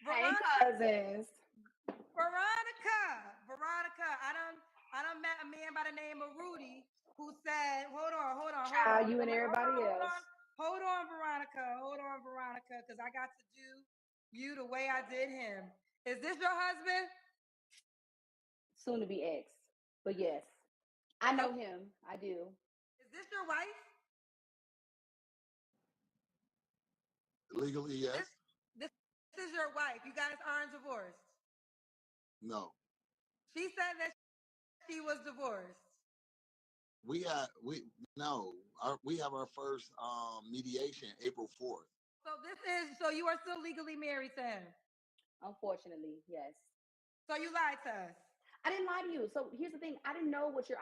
Hey, Veronica, cousins. Veronica. I done met a man by the name of Rudy who said, Child, you and everybody else. Hold on, Veronica, because I got to do you the way I did him. Is this your husband? Soon to be ex. But yes, I Oh, know him. I do. is this your wife? Legally, This yes. this is your wife. You guys aren't divorced. No. She said that she was divorced. We no. We have our first mediation April 4th. So you are still legally married to him. Unfortunately, yes. So you lied to us. I didn't lie to you. So here's the thing. I didn't know what you're.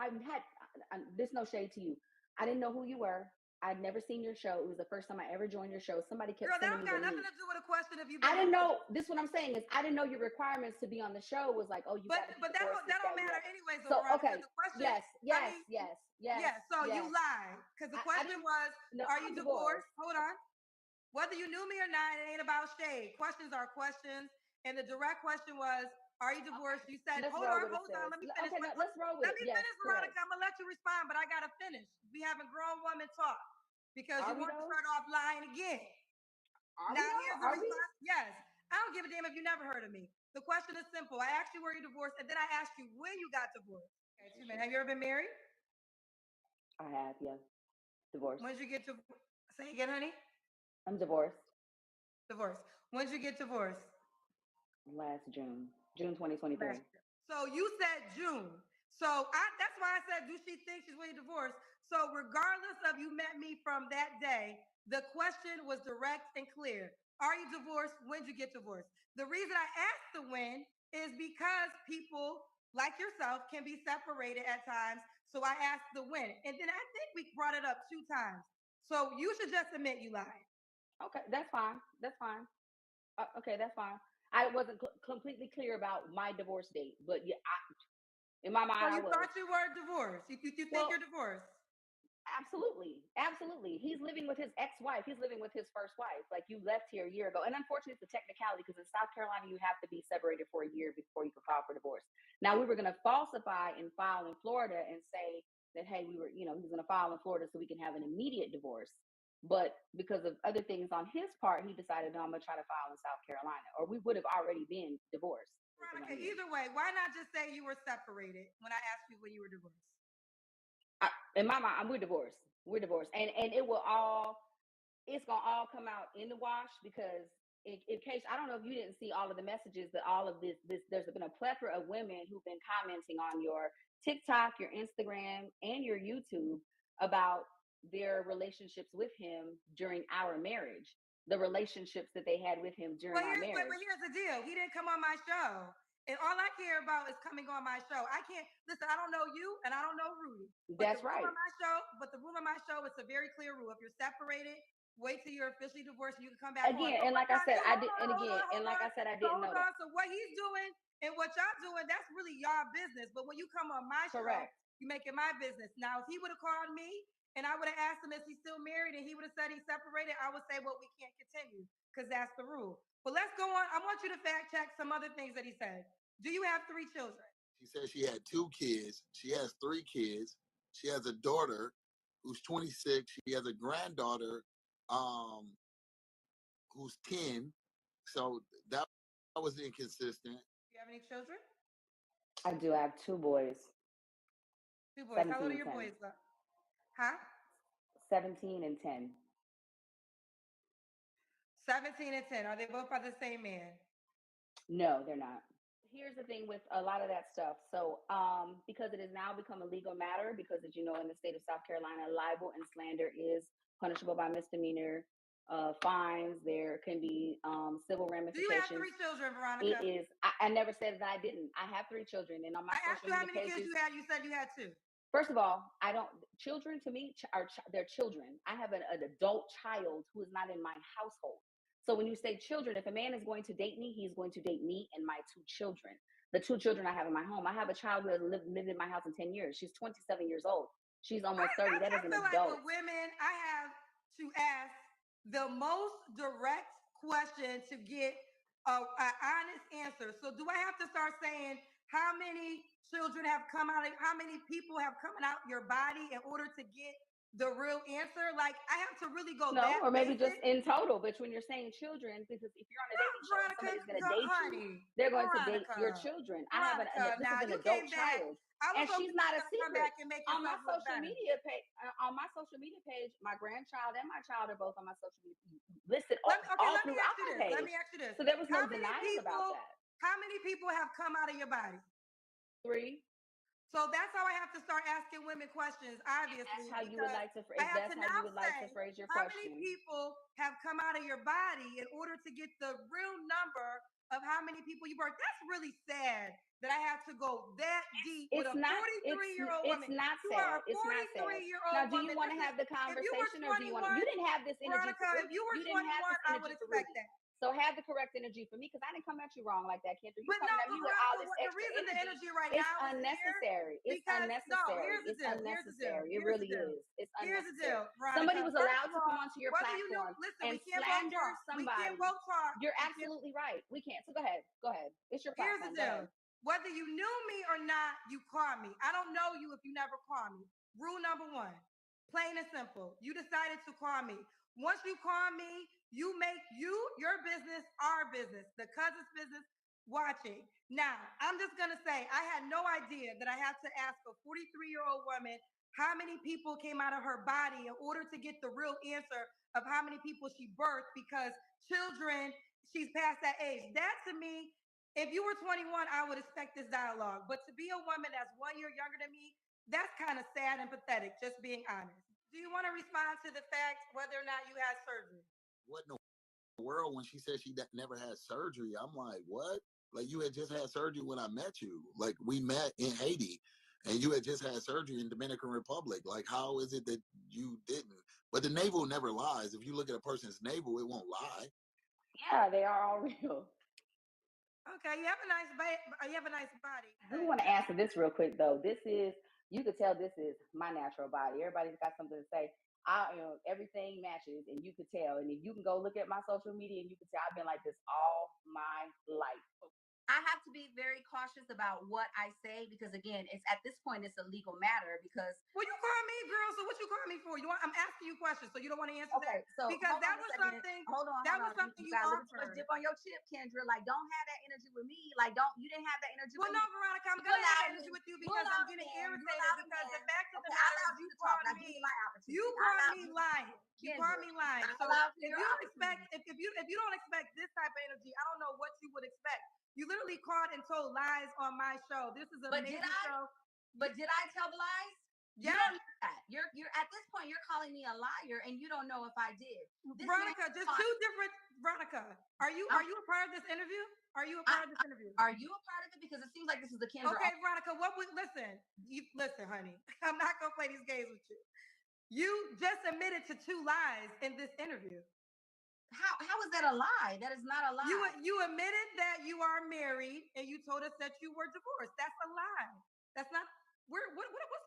There's no shade to you. I didn't know who you were. I'd never seen your show. It was the first time I ever joined your show. Somebody kept Girl, that sending don't me the got nothing link. to do with a question if you've I been didn't divorced. know. This is what I'm saying is I didn't know your requirements to be on the show was like, oh, you got to be But that divorced. don't, that don't matter anyway, so So Veronica. okay, The question, yes, I yes, mean, yes, yes, yeah. So you yes. lied because the I question didn't. was, No, are you I'm divorced? divorced. Hold on. Whether you knew me or not, it ain't about shade. Questions are questions, and the direct question was, are you divorced? You said, Let's roll with it, hold on. sis. Let me finish. Okay, no, let's roll with Let it. me Yes, finish, correct. Veronica. I'm gonna let you respond, but I gotta finish. We having grown woman talk because Are you we want to though? start off lying again. Are we Now though? here's the Are we? response. Yes. I don't give a damn if you never heard of me. The question is simple. I asked you were you divorced, and then I asked you when you got divorced. Okay, 2 minutes. Have you ever been married? I have, yeah. Divorced. When did you get to say again, honey? I'm divorced. Divorced. When did you get divorced? Last June. June 2023. Last year. So you said June. That's why I said, do she think she's really divorced? So regardless of you met me from that day, the question was direct and clear. Are you divorced? When did you get divorced? The reason I asked the when is because people like yourself can be separated at times. So I asked the when. And then I think we brought it up 2 times. So you should just admit you lied. Okay, that's fine. That's fine. Okay, that's fine. I wasn't completely clear about my divorce date, but yeah, in my So mind, I you was. thought you were divorced. You think Well, you're divorced. absolutely, absolutely. He's living with his ex-wife. He's living with his first wife. Like you left here a year ago, and unfortunately, it's a technicality because in South Carolina, you have to be separated for a year before you can file for divorce. Now, we were going to falsify and file in Florida and say that hey, we were, he was going to file in Florida so we can have an immediate divorce. But because of other things on his part, he decided, no, I'm going to try to file in South Carolina, or we would have already been divorced. Veronica, either way, why not just say you were separated when I asked you when you were divorced? In my mind, we're divorced. We're divorced, and it will all. It's gonna all come out in the wash because in case I don't know if you didn't see all of the messages, but all of this there's been a plethora of women who've been commenting on your TikTok, your Instagram, and your YouTube about their relationships with him during our marriage, the relationships that they had with him during our But marriage. here's the deal. He didn't come on my show. And all I care about is coming on my show. I can't listen, I don't know you and I don't know Rudy. That's right. But the rule of my show, it's a very clear rule. If you're separated, wait till you're officially divorced and you can come back on. Again, So and what like I y'all said, do, I did, and again, and like I said, I So didn't know that. So what he's doing and what y'all doing, that's really y'all business. But when you come on my show, Correct. you make it my business. Now, if he would have called me and I would have asked him, is he still married? And he would have said he's separated, I would say, well, we can't continue because that's the rule. But let's go on. I want you to fact check some other things that he said. Do you have 3 children? She said she had 2 kids. She has 3 kids. She has a daughter who's 26. She has a granddaughter um, who's 10. So that was inconsistent. Do you have any children? I do have 2 boys. 2 boys. How 17 old are and your 10. boys? Huh? 17 and 10. 17 and 10. Are they both by the same man? No, they're not. Here's the thing with a lot of that stuff. So, because it has now become a legal matter, because as you know, in the state of South Carolina, libel and slander is punishable by misdemeanor fines. There can be civil Do you have ramifications. 3 children, It Veronica? is. I never said that I didn't. I have 3 children, and on my I asked social you how media many kids pages. you had. You said you had 2. First of all, I don't. Children to me they're children. I have an adult child who is not in my household. So when you say children, if a man is going to date me, he's going to date me and my 2 children. The 2 children I have in my home. I have a child who has lived in my house in 10 years. She's 27 years old. She's almost 30. That is an feel like adult. with women, I have to ask the most direct question to get an honest answer. So do I have to start saying how many children have come out of, how many people have come out your body in order to get the real answer? Like I have to really go No, that or maybe just basic. in total. But when you're saying children, because if you're on a No, dating show and Veronica, somebody's going to go, date you, honey, they're going to date your Veronica, children. I have Veronica. this is Now an you adult came back. child, I was and she's hoping you not were a gonna come secret. back and make On my yourself look social better. media page, my grandchild and my child are both on my social media listed all Let me ask throughout you my this. Let page. me ask you this. So there was How no many denying about people? that. How many people have come out of your body? 3. So that's how I have to start asking women questions, That's obviously, how you would because like to. I If have that's to how you now would like to say phrase your how many question. people have come out of your body in order to get the real number of how many people you birthed. That's really sad that I have to go that deep with It's a not. 43-year-old It's woman. not You are sad. a It's not sad. 43-year-old Now, do you woman. want to This is have the if you were conversation, or do you want? You 21, didn't have this energy for Veronica, if Rudy. you were You didn't have 21, this I would energy for expect Rudy. that. So have the correct energy for me, because I didn't come at you wrong like that, Kendra. You But no, coming at but me with all Veronica, this what the extra reason the energy? energy right It's now is here unnecessary. It's because no, unnecessary. here's the It's deal. Here's the deal. unnecessary. It Here's the really deal. is. It's Here's the deal, unnecessary. Somebody Veronica. was First allowed of to come all, onto your whether you knew, platform listen, and we can't both slander talk. We can't somebody. both talk. You're absolutely right. We can't. So go ahead. Go ahead. It's your Here's the platform. Go deal. ahead. Whether you knew me or not, you call me. I don't know you if you never call me. Rule number one, plain and simple. You decided to call me. Once you call me, you make your business, our business, the cousin's business, watching. Now, I'm just going to say, I had no idea that I had to ask a 43-year-old woman how many people came out of her body in order to get the real answer of how many people she birthed because children, she's past that age. That to me, if you were 21, I would expect this dialogue. But to be a woman that's 1 year younger than me, that's kind of sad and pathetic, just being honest. Do you want to respond to the fact whether or not you had surgery? What in the world when she said she never had surgery? I'm like, what? Like you had just had surgery when I met you. Like we met in Haiti and you had just had surgery in Dominican Republic. Like how is it that you didn't? But the navel never lies. If you look at a person's navel, it won't lie. Yeah, they are all real. Okay, you have a nice you have a nice body. I do want to answer this real quick though. This is, you could tell this is my natural body. Everybody's got something to say. Everything matches, and you could tell. And if you can go look at my social media, and you can tell I've been like this all my life. I have to be very cautious about what I say, because again, it's at this point it's a legal matter. Because well, you call me, girl. So what you call me for? I'm asking you questions, so you don't want to answer okay, that? so Because that was something. That was something you got a little too much offered. dip on your chip, Kendra. Like, don't have that energy with me. Like, you didn't have that energy. Well, with no, me. Veronica, I'm gonna have energy with you because I'm getting irritated. Because the fact of the matter is, you called me. You called me lying. You called me lying. So if you expect, if you don't expect this type of energy, I don't know what you would expect. You literally called and told lies on my show. This is a major show. But did I tell the lies? Yeah. You don't know that. You're at this point, you're calling me a liar, and you don't know if I did. Veronica, just two different. Veronica, are you a part of this interview? Are you a part of this interview? Are you a part of it? Because it seems like this is the Kendra. Okay, Veronica, listen, honey. I'm not gonna play these games with you. You just admitted to two lies in this interview. How is that a lie? That is not a lie. You admitted that you are married, and you told us that you were divorced. That's a lie. That's not. What's going on?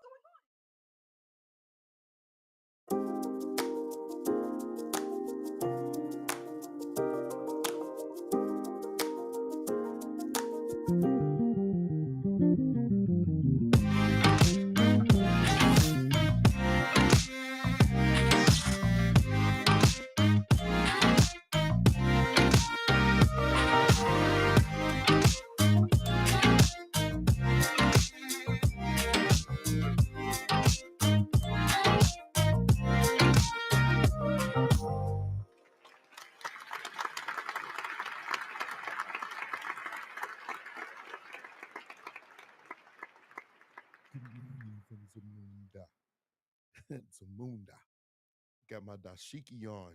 From Zamunda. Zamunda. Got my dashiki on.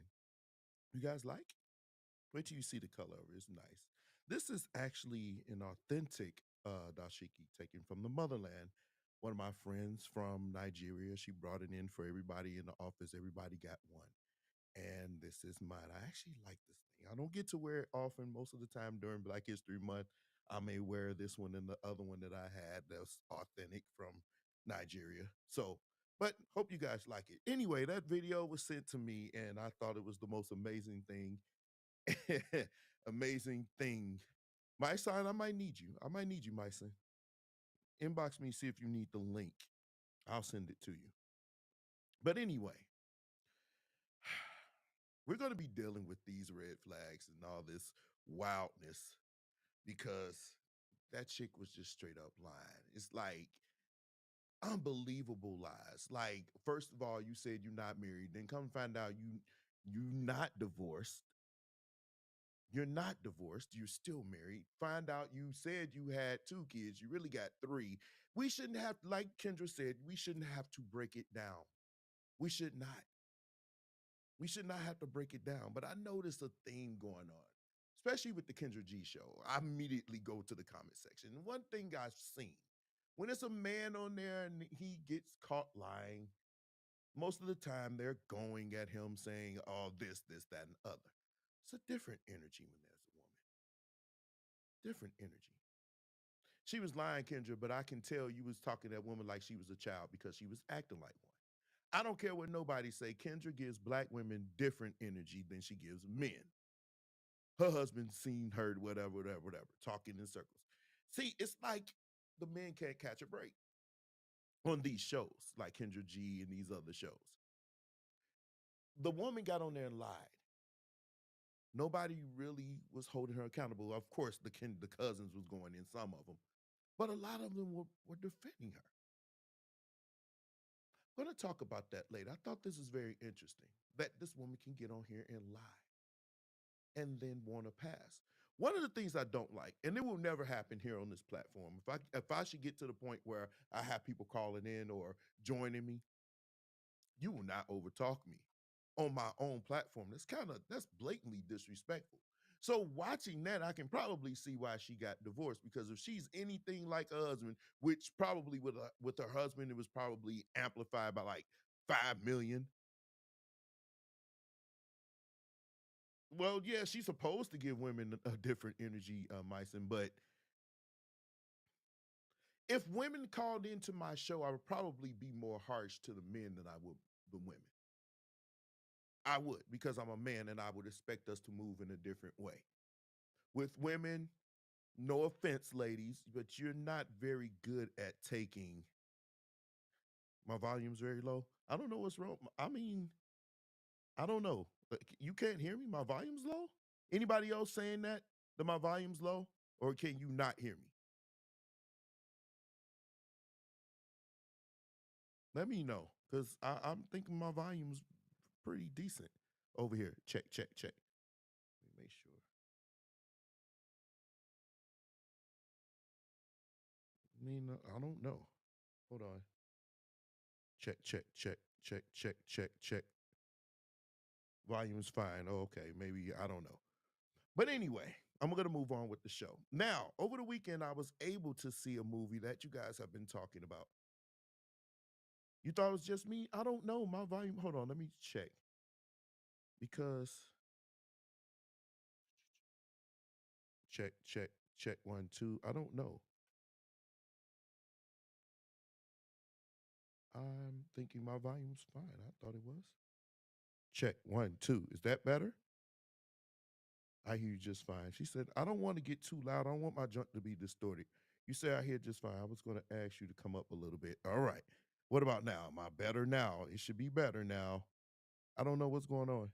You guys like? Wait till you see the color of it. It's nice. This is actually an authentic dashiki taken from the motherland. One of my friends from Nigeria, she brought it in for everybody in the office. Everybody got one. And this is mine. I actually like this thing. I don't get to wear it often. Most of the time during Black History Month, I may wear this one and the other one that I had that's authentic from Nigeria. So, but hope you guys like it. Anyway, that video was sent to me and I thought it was the most amazing thing. amazing thing. My son, I might need you. I might need you, my son. Inbox me, see if you need the link. I'll send it to you. But anyway, we're going to be dealing with these red flags and all this wildness because that chick was just straight up lying. It's like unbelievable lies. Like, first of all, you said you're not married, then come find out you not divorced. You're not divorced. You're still married. Find out you said you had two kids. You really got three. We shouldn't have, like Kendra said, we shouldn't have to break it down. We should not. We should not have to break it down. But I noticed a theme going on, especially with the Kendra G show. I immediately go to the comment section. And one thing I've seen, when it's a man on there and he gets caught lying, most of the time they're going at him saying, oh, this, that, and other. It's a different energy when there's a woman. Different energy. She was lying, Kendra, but I can tell you was talking to that woman like she was a child because she was acting like one. I don't care what nobody say. Kendra gives black women different energy than she gives men. Her husband seen, heard, whatever, talking in circles. See, it's like the men can't catch a break on these shows, like Kendra G and these other shows. The woman got on there and lied. Nobody really was holding her accountable. Of course, the cousins was going in, some of them, but a lot of them were defending her. I'm going to talk about that later. I thought this is very interesting that this woman can get on here and lie and then want to pass. One of the things I don't like, and it will never happen here on this platform, if I should get to the point where I have people calling in or joining me, you will not overtalk me on my own platform. That's blatantly disrespectful. So watching that, I can probably see why she got divorced, because if she's anything like her husband, which probably with her husband, it was probably amplified by like 5 million. Well, yeah, she's supposed to give women a different energy, Myson, but if women called into my show, I would probably be more harsh to the men than I would the women. I would, because I'm a man and I would expect us to move in a different way. With women, no offense, ladies, but you're not very good at taking. My volume's very low. I don't know what's wrong. I mean, I don't know. You can't hear me? My volume's low? Anybody else saying that my volume's low? Or can you not hear me? Let me know, because I'm thinking my volume's pretty decent over here. Check, check, check. Let me make sure. I mean, I don't know. Hold on. Check, check, check, check, check, check, check. Volume's fine. Oh, okay. Maybe, I don't know. But anyway, I'm going to move on with the show. Now, over the weekend, I was able to see a movie that you guys have been talking about. You thought it was just me? I don't know. My volume, hold on, let me check. Because, check, check, check, 1, 2. I don't know. I'm thinking my volume's fine. I thought it was. Check, 1, 2. Is that better? I hear you just fine. She said, I don't want to get too loud. I don't want my junk to be distorted. You say I hear just fine. I was going to ask you to come up a little bit. All right. What about now? Am I better now? It should be better now. I don't know what's going on.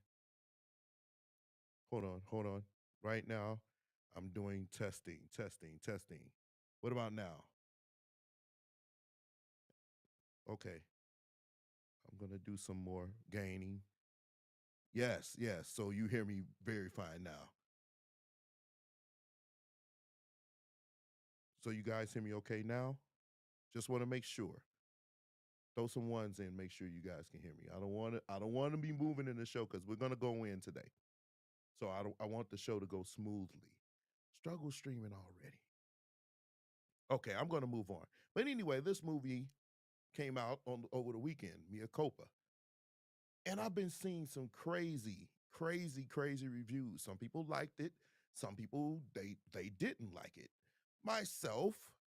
Hold on, hold on. Right now, I'm doing testing, testing, testing. What about now? Okay. I'm going to do some more gaining. Yes, yes. So you hear me very fine now. So you guys hear me okay now? Just want to make sure. Throw some ones in, make sure you guys can hear me. I don't want to be moving in the show because we're gonna go in today. So I want the show to go smoothly. Struggle streaming already. Okay, I'm gonna move on. But anyway, this movie came out over the weekend, Mia Copa. And I've been seeing some crazy, crazy, crazy reviews. Some people liked it, some people they didn't like it. Myself,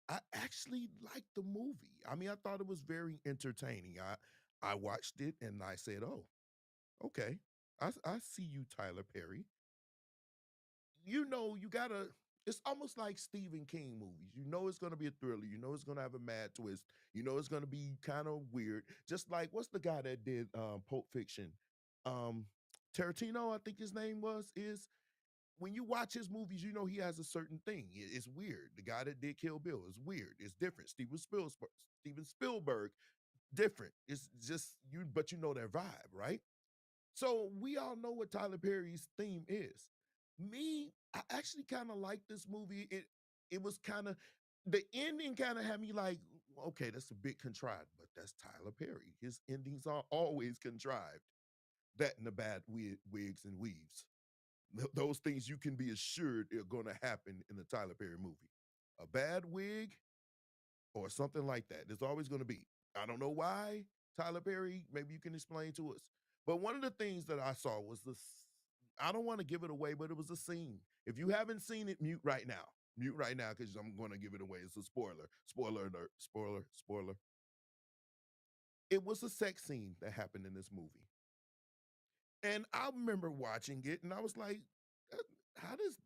I actually liked the movie. I mean, I thought it was very entertaining. I watched it and I said, "Oh, okay. I see you, Tyler Perry. you know, you gotta. It's almost like Stephen King movies. You know it's gonna be a thriller. You know it's gonna have a mad twist. You know it's gonna be kind of weird. Just like what's the guy that did Pulp Fiction? Um, Tarantino, I think his name is. When you watch his movies, you know he has a certain thing. It's weird. The guy that did Kill Bill is weird. It's different. Steven Spielberg, different. It's just you, but you know their vibe, right? So we all know what Tyler Perry's theme is. Me, I actually kind of like this movie. It was kind of the ending kind of had me like, okay, that's a bit contrived, but that's Tyler Perry. His endings are always contrived. That and the bad wigs and weaves. Those things you can be assured are going to happen in the Tyler Perry movie. A bad wig or something like that. There's always going to be. I don't know why, Tyler Perry. Maybe you can explain to us. But one of the things that I saw was this. I don't want to give it away, but it was a scene. If you haven't seen it, mute right now. Mute right now because I'm going to give it away. It's a spoiler. Spoiler alert. Spoiler. Spoiler. It was a sex scene that happened in this movie. And I remember watching it and I was like, "Uh, how does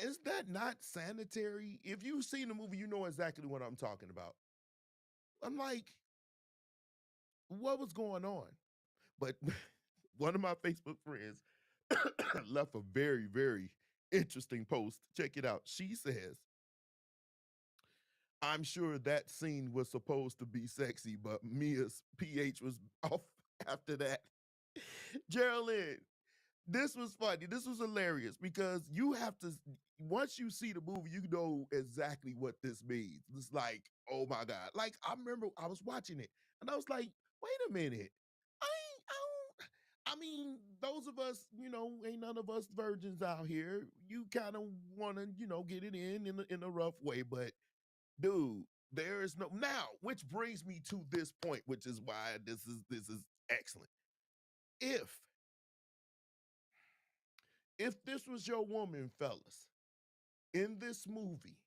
is that not sanitary? If you've seen the movie, you know exactly what I'm talking about. I'm like, what was going on? But one of my Facebook friends left a very, very interesting post. Check it out. She says, I'm sure that scene was supposed to be sexy, but Mia's pH was off after that. Geraldine, this was funny. This was hilarious because you have to once you see the movie, you know exactly what this means. It's like, oh my God. Like I remember I was watching it and I was like, wait a minute. I mean, those of us, ain't none of us virgins out here. You kind of want to, get it in a rough way, but dude, there is no now, which brings me to this point, which is why this is excellent. If if this was your woman, fellas, in this movie,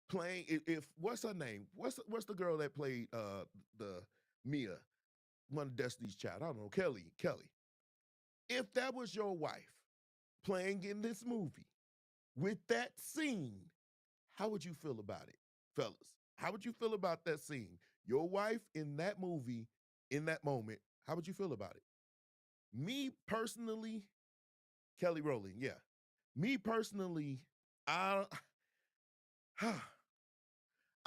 playing if what's her name? What's the girl that played the Mia, one of Destiny's Child? I don't know, Kelly. Kelly. If that was your wife playing in this movie with that scene, how would you feel about it, fellas? How would you feel about that scene? Your wife in that movie, in that moment, how would you feel about it? Me personally, Kelly Rowland, yeah. Me personally, I I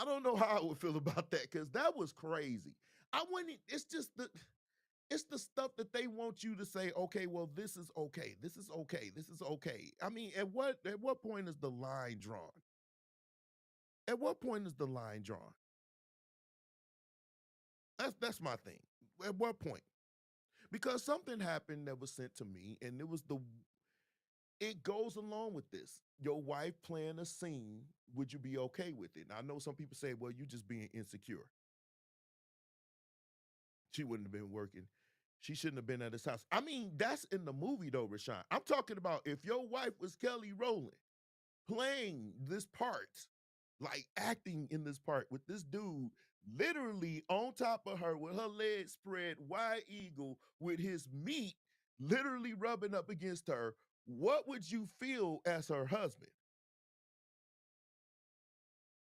don't know how I would feel about that because that was crazy. I wouldn't. It's the stuff that they want you to say. Okay, well, this is okay. This is okay. This is okay. I mean, at what point is the line drawn? At what point is the line drawn? That's my thing. At what point? Because something happened that was sent to me, and it goes along with this. Your wife playing a scene, would you be okay with it? Now, I know some people say, well, you just being insecure. She wouldn't have been working. She shouldn't have been at his house. I mean, that's in the movie though, Rashawn. I'm talking about if your wife was Kelly Rowland playing this part, like acting in this part with this dude literally on top of her with her legs spread wide eagle with his meat literally rubbing up against her, what would you feel as her husband?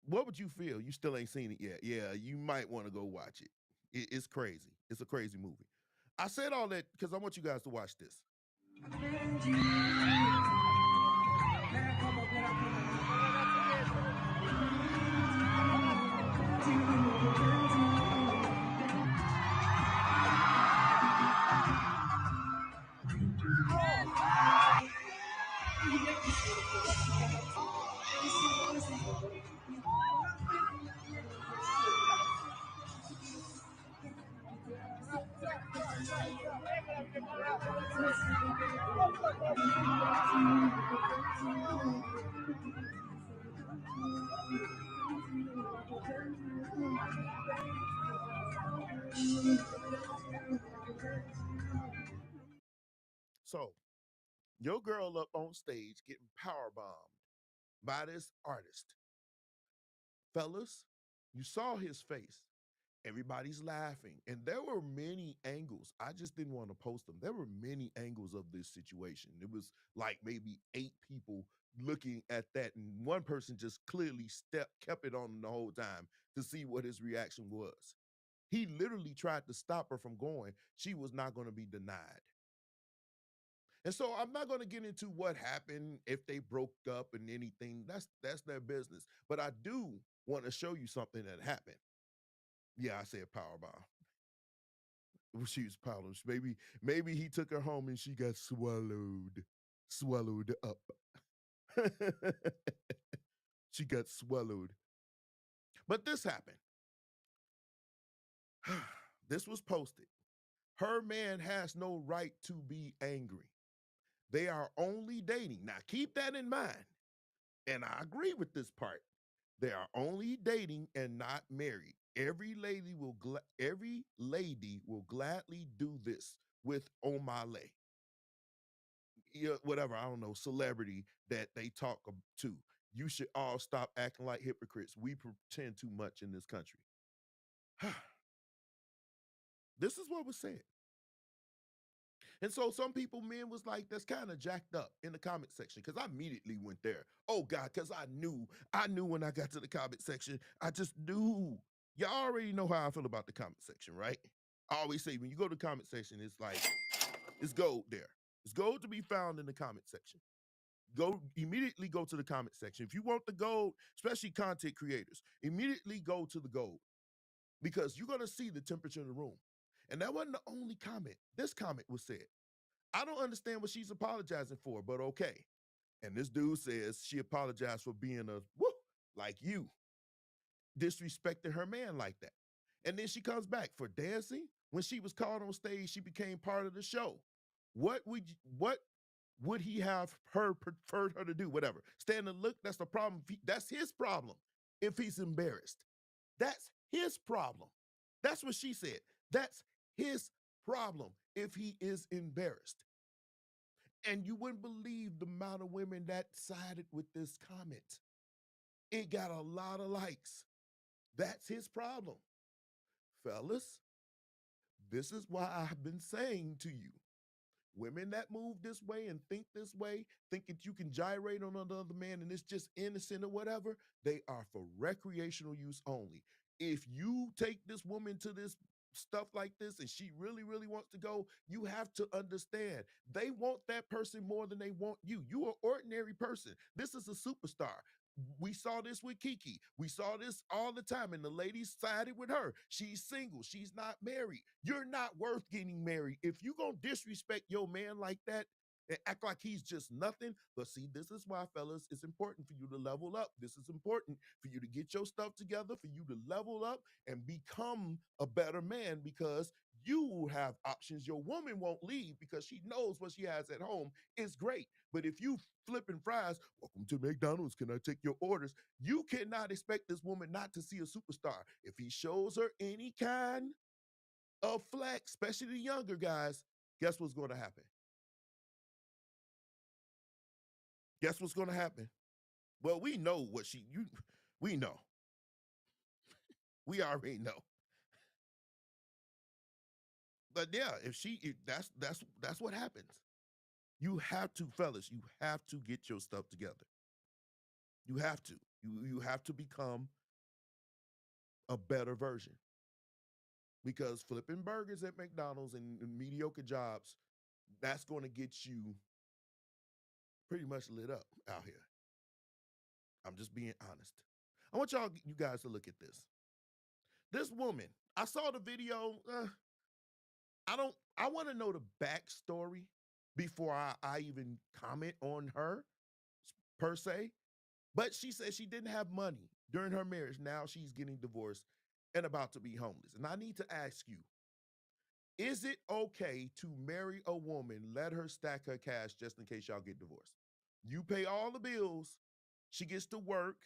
What would you feel? You still ain't seen it yet. Yeah, you might want to go watch it. It's crazy. It's a crazy movie. I said all that because I want you guys to watch this. So, your girl up on stage getting power bombed by this artist. Fellas, you saw his face. Everybody's laughing. And there were many angles. I just didn't want to post them. There were many angles of this situation. It was like maybe 8 people looking at that, and one person just clearly kept it on the whole time to see what his reaction was. He literally tried to stop her from going. She was not going to be denied. And so I'm not going to get into what happened if they broke up and anything. That's their business. But I do want to show you something that happened. Yeah, I said power bomb. She was powerless. Maybe he took her home and she got swallowed up. She got swallowed. But this happened. This was posted. Her man has no right to be angry. They are only dating. Now keep that in mind. And I agree with this part. They are only dating and not married. Every lady will gladly do this with Omale. Yeah, whatever, I don't know, celebrity that they talk to. You should all stop acting like hypocrites. We pretend too much in this country. This is what was said. And so some people, men, was like, that's kind of jacked up in the comment section, because I immediately went there. Oh God, because I knew when I got to the comment section, I just knew. Y'all already know how I feel about the comment section, right? I always say when you go to the comment section, it's like, it's gold there. It's gold to be found in the comment section. Immediately go to the comment section. If you want the gold, especially content creators, immediately go to the gold, because you're going to see the temperature in the room. And that wasn't the only comment. This comment was said. I don't understand what she's apologizing for, but okay. And this dude says she apologized for being a like you, disrespecting her man like that. And then she comes back for dancing. When she was called on stage, she became part of the show. What would he have preferred her to do? Whatever. Stand and look, that's the problem. That's his problem if he's embarrassed. That's his problem. That's what she said. That's his problem if he is embarrassed. And you wouldn't believe the amount of women that sided with this comment. It got a lot of likes. That's his problem. Fellas, this is why I've been saying to you, women that move this way and think this way, think that you can gyrate on another man and it's just innocent or whatever, they are for recreational use only. If you take this woman to this stuff like this and she really, really wants to go, you have to understand they want that person more than they want you. You are an ordinary person. This is a superstar. We saw this with Kiki. We saw this all the time, and the ladies sided with her. She's single. She's not married. You're not worth getting married. If you're going to disrespect your man like that and act like he's just nothing, but see, this is why, fellas, it's important for you to level up. This is important for you to get your stuff together, for you to level up and become a better man, because you will have options. Your woman won't leave because she knows what she has at home is great. But if you flipping fries, welcome to McDonald's, can I take your orders? You cannot expect this woman not to see a superstar. If he shows her any kind of flex, especially the younger guys, guess what's going to happen? Guess what's going to happen? Well, we know what we know. We already know. But yeah, that's what happens. You have to, fellas, you have to get your stuff together. You have to. You have to become a better version. Because flipping burgers at McDonald's and mediocre jobs, that's going to get you pretty much lit up out here. I'm just being honest. I want you guys to look at this. This woman, I saw the video. I want to know the backstory before I even comment on her per se. But she said she didn't have money during her marriage. Now she's getting divorced and about to be homeless. And I need to ask you, is it okay to marry a woman, let her stack her cash just in case y'all get divorced? You pay all the bills, she gets to work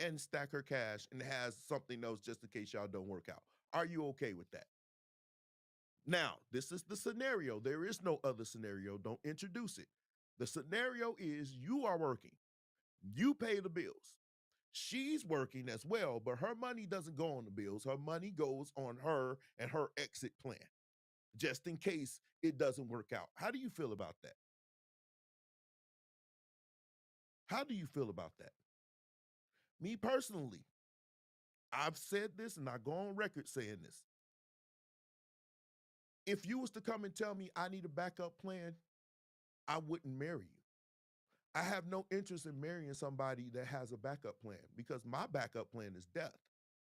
and stack her cash and has something else just in case y'all don't work out. Are you okay with that? Now, this is the scenario. There is no other scenario. Don't introduce it. The scenario is you are working. You pay the bills. She's working as well, but her money doesn't go on the bills. Her money goes on her and her exit plan, just in case it doesn't work out. How do you feel about that? How do you feel about that? Me personally, I've said this and I go on record saying this. If you was to come and tell me I need a backup plan, I wouldn't marry you. I have no interest in marrying somebody that has a backup plan because my backup plan is death.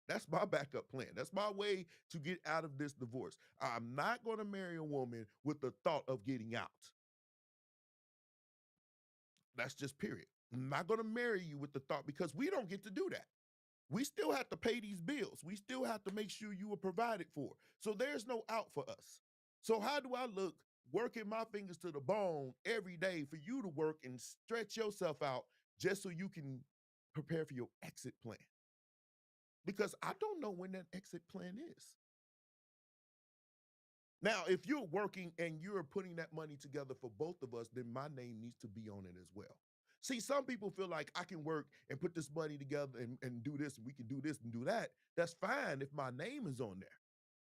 That's my backup plan. That's my way to get out of this divorce. I'm not going to marry a woman with the thought of getting out. That's just period. I'm not going to marry you with the thought because we don't get to do that. We still have to pay these bills. We still have to make sure you are provided for. So there's no out for us. So how do I look working my fingers to the bone every day for you to work and stretch yourself out just so you can prepare for your exit plan? Because I don't know when that exit plan is. Now, if you're working and you're putting that money together for both of us, then my name needs to be on it as well. See, some people feel like I can work and put this money together and do this, and we can do this and do that. That's fine if my name is on there.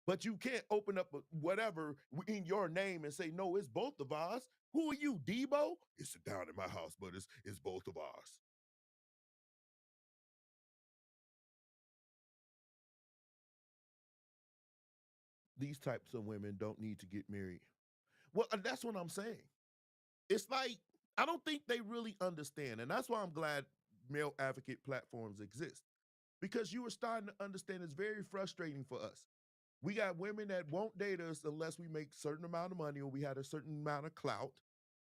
But you can't open up whatever in your name and say, no, it's both of ours. Who are you, Debo? It's down in my house, but it's both of ours. These types of women don't need to get married. Well, that's what I'm saying. It's like, I don't think they really understand. And that's why I'm glad male advocate platforms exist. Because you are starting to understand it's very frustrating for us. We got women that won't date us unless we make a certain amount of money or we had a certain amount of clout.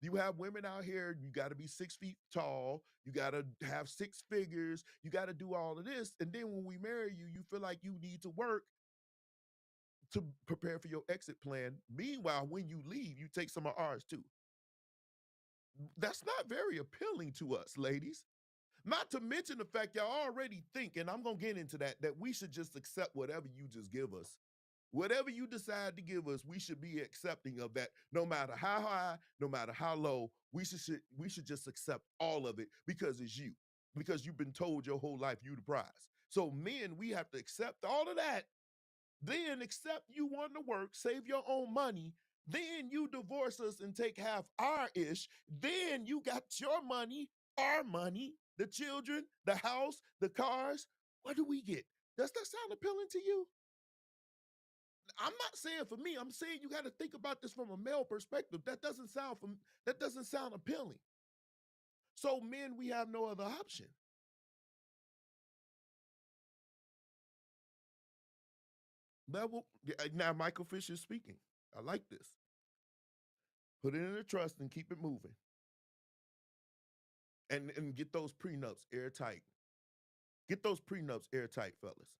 You have women out here, you got to be 6 feet tall. You got to have 6 figures. You got to do all of this. And then when we marry you, you feel like you need to work to prepare for your exit plan. Meanwhile, when you leave, you take some of ours too. That's not very appealing to us, ladies. Not to mention the fact y'all already think, and I'm going to get into that we should just accept whatever you just give us. Whatever you decide to give us, we should be accepting of that. No matter how high, no matter how low, we should just accept all of it because it's you. Because you've been told your whole life you the prize. So men, we have to accept all of that. Then accept you want to work, save your own money. Then you divorce us and take half our ish. Then you got your money, our money, the children, the house, the cars. What do we get? Does that sound appealing to you? I'm not saying for me. I'm saying you got to think about this from a male perspective. That doesn't sound appealing. So men, we have no other option. Now Michael Fisher speaking. I like this. Put it in a trust and keep it moving. And get those prenups airtight. Get those prenups airtight, fellas.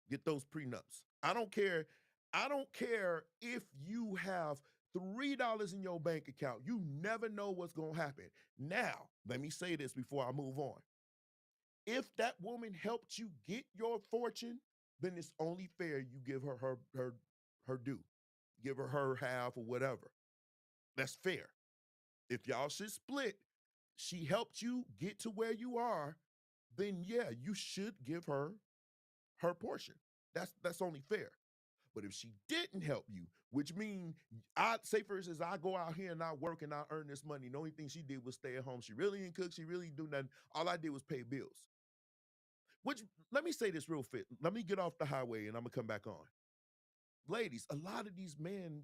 Get those prenups. I don't care if you have $3 in your bank account. You never know what's going to happen. Now, let me say this before I move on. If that woman helped you get your fortune, then it's only fair you give her her due. Give her half or whatever. That's fair. If y'all should split, she helped you get to where you are, then yeah, you should give her her portion. That's only fair. But if she didn't help you, which means I say for instance, I go out here and I work and I earn this money. The only thing she did was stay at home. She really didn't cook. She really didn't do nothing. All I did was pay bills. Which, let me say this real fit. Let me get off the highway and I'm gonna come back on. Ladies, a lot of these men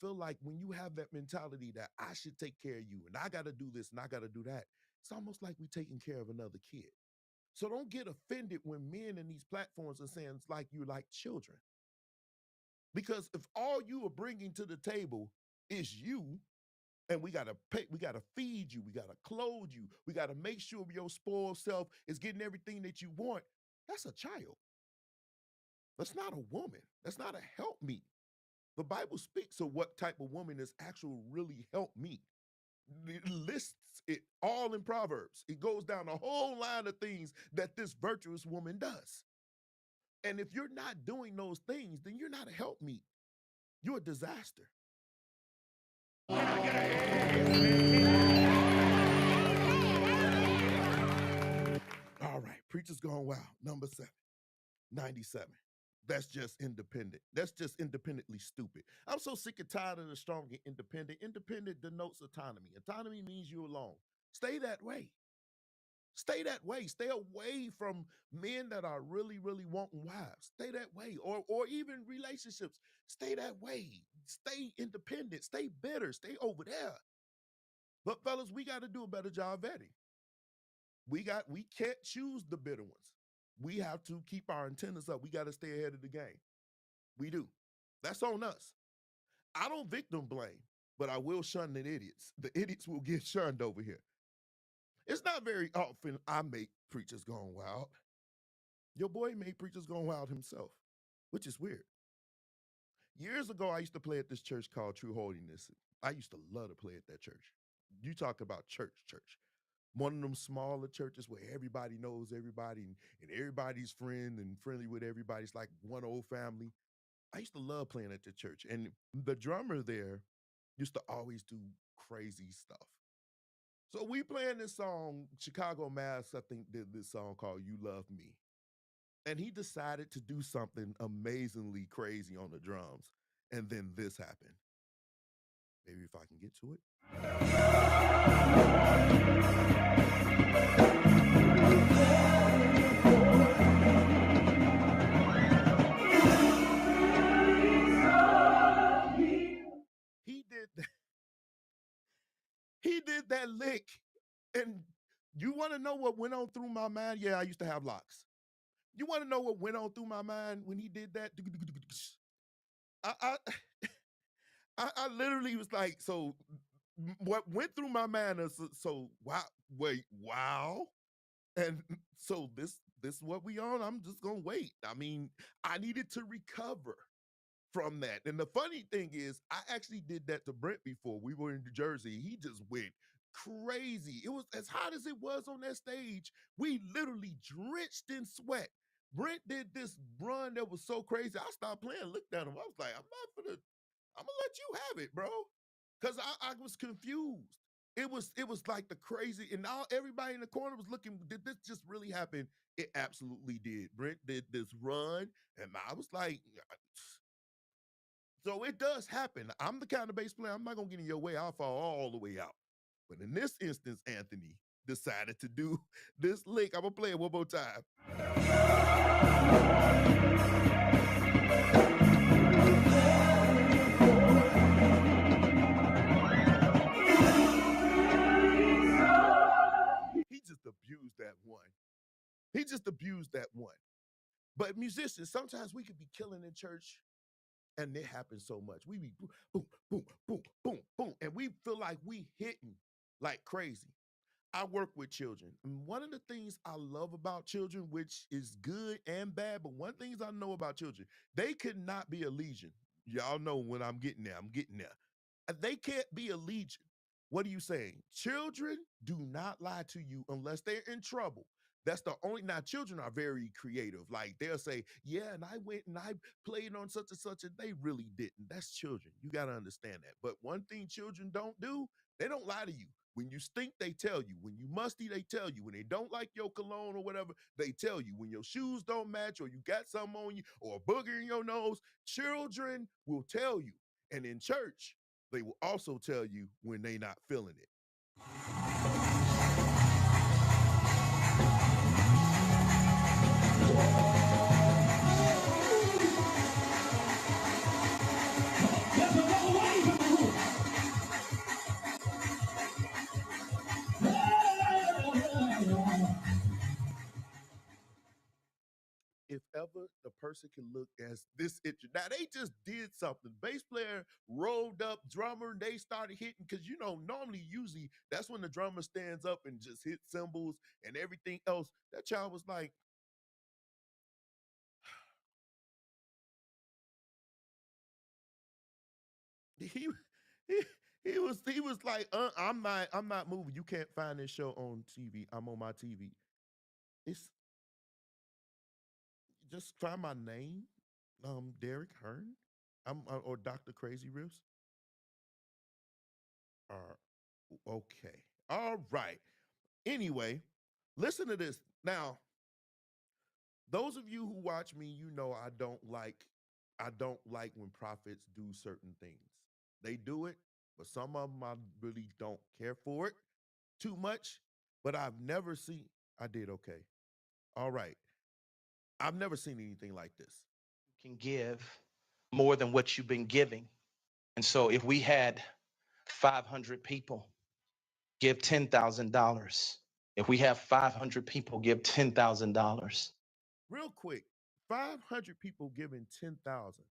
feel like when you have that mentality that I should take care of you and I got to do this and I got to do that, it's almost like we taking care of another kid. So don't get offended when men in these platforms are saying it's like you're like children. Because if all you are bringing to the table is you, and we got to pay, we got to feed you, we got to clothe you, we got to make sure your spoiled self is getting everything that you want, that's a child. That's not a woman. That's not a helpmeet. The Bible speaks of what type of woman is actual really helpmeet. It lists it all in Proverbs. It goes down a whole line of things that this virtuous woman does. And if you're not doing those things, then you're not a helpmeet. You're a disaster. All right. Preachers Gone Wild, number 7, 97. That's just independent. That's just independently stupid. I'm so sick and tired of the strong and independent. Independent denotes autonomy. Autonomy means you're alone. Stay that way. Stay that way. Stay away from men that are really, really wanting wives. Stay that way. Or even relationships. Stay that way. Stay independent. Stay bitter. Stay over there. But fellas, we got to do a better job vetting. We can't choose the bitter ones. We have to keep our antennas up. We got to stay ahead of the game. We do. That's on us. I don't victim blame, but I will shun the idiots. The idiots will get shunned over here. It's not very often I make Preachers Gone Wild. Your boy made Preachers Gone Wild himself, which is weird. Years ago, I used to play at this church called True Holiness. I used to love to play at that church. You talk about church. One of them smaller churches where everybody knows everybody and everybody's friend and friendly with everybody. It's like one old family. I used to love playing at the church. And the drummer there used to always do crazy stuff. So we playing this song, Chicago Mass, I think, did this song called You Love Me. And he decided to do something amazingly crazy on the drums. And then this happened. Maybe if I can get to it. He did that. He did that lick. And you want to know what went on through my mind? Yeah, I used to have locks. You want to know what went on through my mind when he did that? I, I, I literally was like, so what went through my mind is so wow, wait, wow. And so this is what we on. I'm just gonna wait. I mean, I needed to recover from that. And the funny thing is, I actually did that to Brent before. We were in New Jersey. He just went crazy. It was as hot as it was on that stage. We literally drenched in sweat. Brent did this run that was so crazy. I stopped playing, looked at him. I was like, I'm gonna let you have it, bro. Cause I was confused. It was like the crazy, and now everybody in the corner was looking. Did this just really happen? It absolutely did. Brent did this run, and I was like, so it does happen. I'm the kind of bass player, I'm not gonna get in your way. I'll fall all the way out. But in this instance, Anthony decided to do this lick. I'm gonna play it one more time. He just abused that one. He just abused that one. But musicians, sometimes we could be killing in church, and it happens so much. We be boom, boom, boom, boom, boom, boom, and we feel like we hitting like crazy. I work with children. And one of the things I love about children, which is good and bad, but one things I know about children, they could not be a legion. Y'all know when I'm getting there, I'm getting there. They can't be a legion. What are you saying? Children do not lie to you unless they're in trouble. That's the only. Now, children are very creative. Like they'll say, yeah, and I went and I played on such and such, and they really didn't. That's children. You got to understand that. But one thing children don't do, they don't lie to you. When you stink, they tell you. When you musty, they tell you. When they don't like your cologne or whatever, they tell you. When your shoes don't match or you got something on you or a booger in your nose, children will tell you. And in church, they will also tell you when they not feeling it. If ever the person can look as this injured. Now they just did something. Bass player rolled up, drummer, they started hitting because normally, usually that's when the drummer stands up and just hits cymbals and everything else. That child was like, he he, he was like, I'm not moving. You can't find this show on TV. I'm on my TV. It's just find my name, Derek Hearne. Or Dr. Crazy Ribs. Okay. All right. Anyway, listen to this. Now, Those of you who watch me, you know I don't like when prophets do certain things. They do it, but some of them I really don't care for it too much. But I've never seen. I did okay. All right. I've never seen anything like this. Can give more than what you've been giving. And so if we had 500 people give $10,000, if we have 500 people give $10,000, Real quick, 500 people giving 10,000,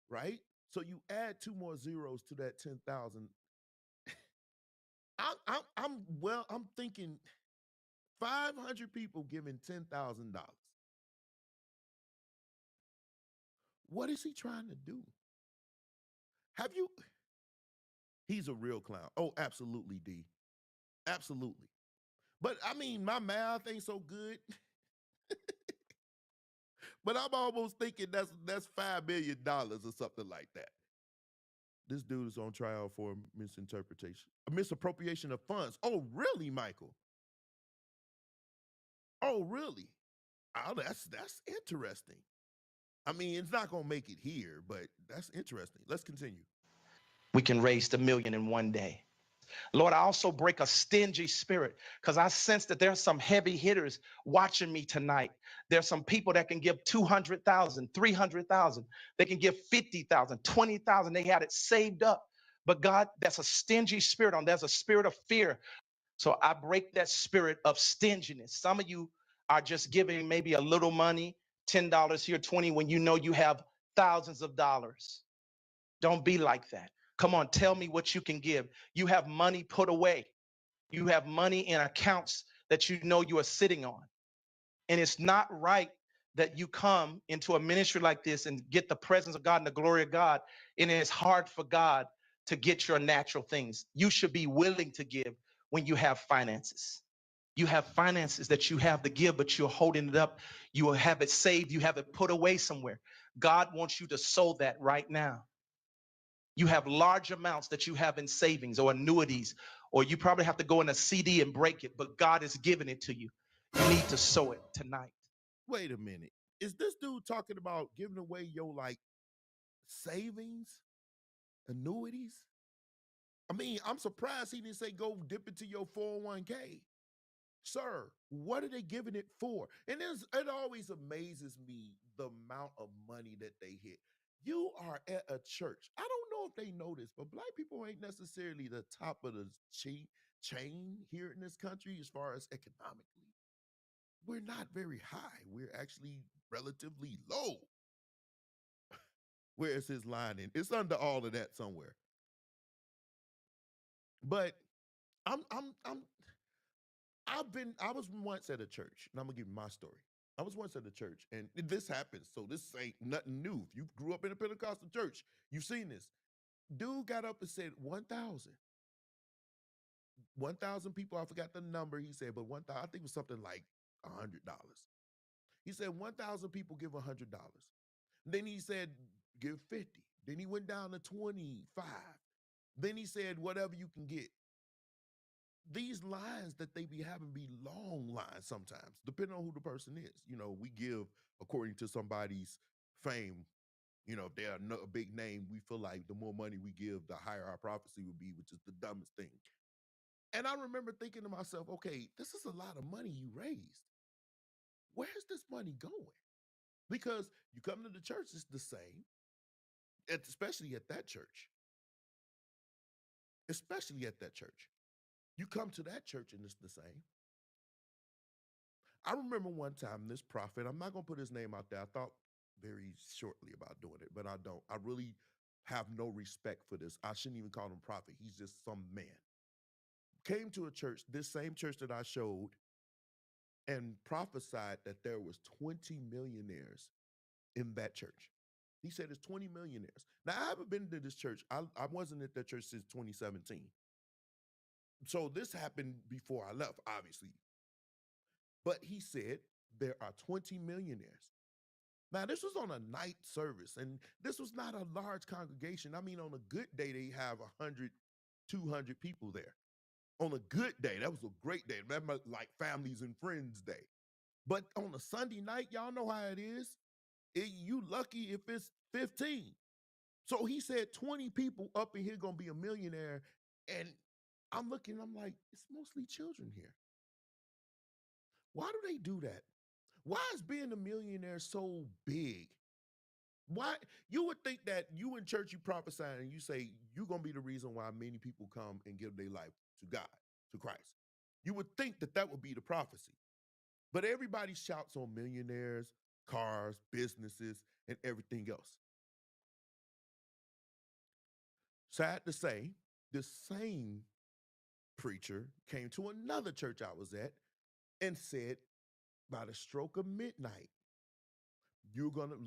right? So you add two more zeros to that 10,000. I'm thinking 500 people giving $10,000. What is he trying to do? Have you? He's a real clown. Oh, absolutely, D. Absolutely. But I mean, my math ain't so good. But I'm almost thinking that's $5 million or something like that. This dude is on trial for misinterpretation, a misappropriation of funds. Oh, really, Michael? Oh, really? Oh, that's interesting. I mean, it's not gonna make it here, but that's interesting. Let's continue. we can raise the million in one day. Lord, I also break a stingy spirit because I sense that there's some heavy hitters watching me tonight. There's some people that can give 200,000, 300,000. They can give 50,000, 20,000. They had it saved up. But God, that's a stingy spirit on. There's a spirit of fear. So I break that spirit of stinginess. Some of you are just giving maybe a little money, $10 here, 20, when you know you have thousands of dollars. Don't be like that. Come on, tell me what you can give. You have money put away. You have money in accounts that you know you are sitting on. And it's not right that you come into a ministry like this and get the presence of God and the glory of God. And it's hard for God to get your natural things. You should be willing to give when you have finances. You have finances that you have to give, but you're holding it up. You have it saved. You have it put away somewhere. God wants you to sow that right now. You have large amounts that you have in savings or annuities, or you probably have to go in a CD and break it, but God is giving it to you. You need to sow it tonight. Wait a minute. Is this dude talking about giving away your like savings, annuities? I mean, I'm surprised he didn't say go dip into your 401k. Sir, what are they giving it for? And it always amazes me the amount of money that they hit. You are at a church. I don't know if they know this, but black people ain't necessarily the top of the chain here in this country as far as economically. We're not very high. We're actually relatively low. Where is his line in? It's under all of that somewhere. But I'm I was once at a church, and I'm gonna give you my story. I was once at a church, and this happens, so this ain't nothing new. If you grew up in a Pentecostal church, you've seen this. Dude got up and said 1,000. 1,000 people, I forgot the number he said, but 1,000, I think it was something like $100. He said 1,000 people give $100. Then he said give 50. Then he went down to 25. Then he said whatever you can get. These lines that they be having be long lines sometimes, depending on who the person is. You know, we give according to somebody's fame. You know, if they're a big name, we feel like the more money we give, the higher our prophecy would be, which is the dumbest thing. And I remember thinking to myself, okay, this is a lot of money you raised. Where's this money going? Because you come to the church, it's the same, especially at that church. Especially at that church. You come to that church and it's the same. I remember one time this prophet, I'm not going to put his name out there. I thought very shortly about doing it, but I don't. I really have no respect for this. I shouldn't even call him prophet. He's just some man. Came to a church, this same church that I showed, and prophesied that there was 20 millionaires in that church. He said it's 20 millionaires. Now, I haven't been to this church. I wasn't at that church since 2017. So this happened before I left, obviously. But he said there are 20 millionaires. Now, this was on a night service, and this was not a large congregation. I mean, on a good day, they have 100, 200 people there. On a good day, that was a great day. Remember, like Families and Friends Day. But on a Sunday night, y'all know how it is. You lucky if it's 15. So he said 20 people up in here gonna be a millionaire. And I'm looking, I'm like, it's mostly children here. Why do they do that? Why is being a millionaire so big? Why you would think that you in church, you prophesy and you say you're gonna be the reason why many people come and give their life to God, to Christ. You would think that that would be the prophecy. But everybody shouts on millionaires, cars, businesses, and everything else. Sad to say, the same preacher came to another church I was at and said, by the stroke of midnight, a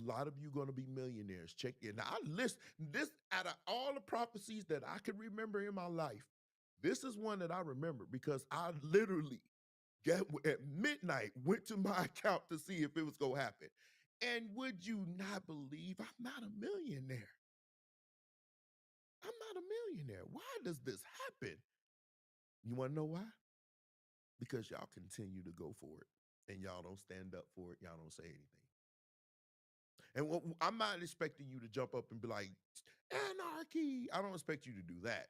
lot of you gonna be millionaires. Check it. Now I list this out of all the prophecies that I can remember in my life. This is one that I remember because I literally at midnight went to my account to see if it was gonna happen. And would you not believe I'm not a millionaire? I'm not a millionaire. Why does this happen? You want to know why? Because y'all continue to go for it and y'all don't stand up for it. Y'all don't say anything. And I'm not expecting you to jump up and be like, anarchy. I don't expect you to do that.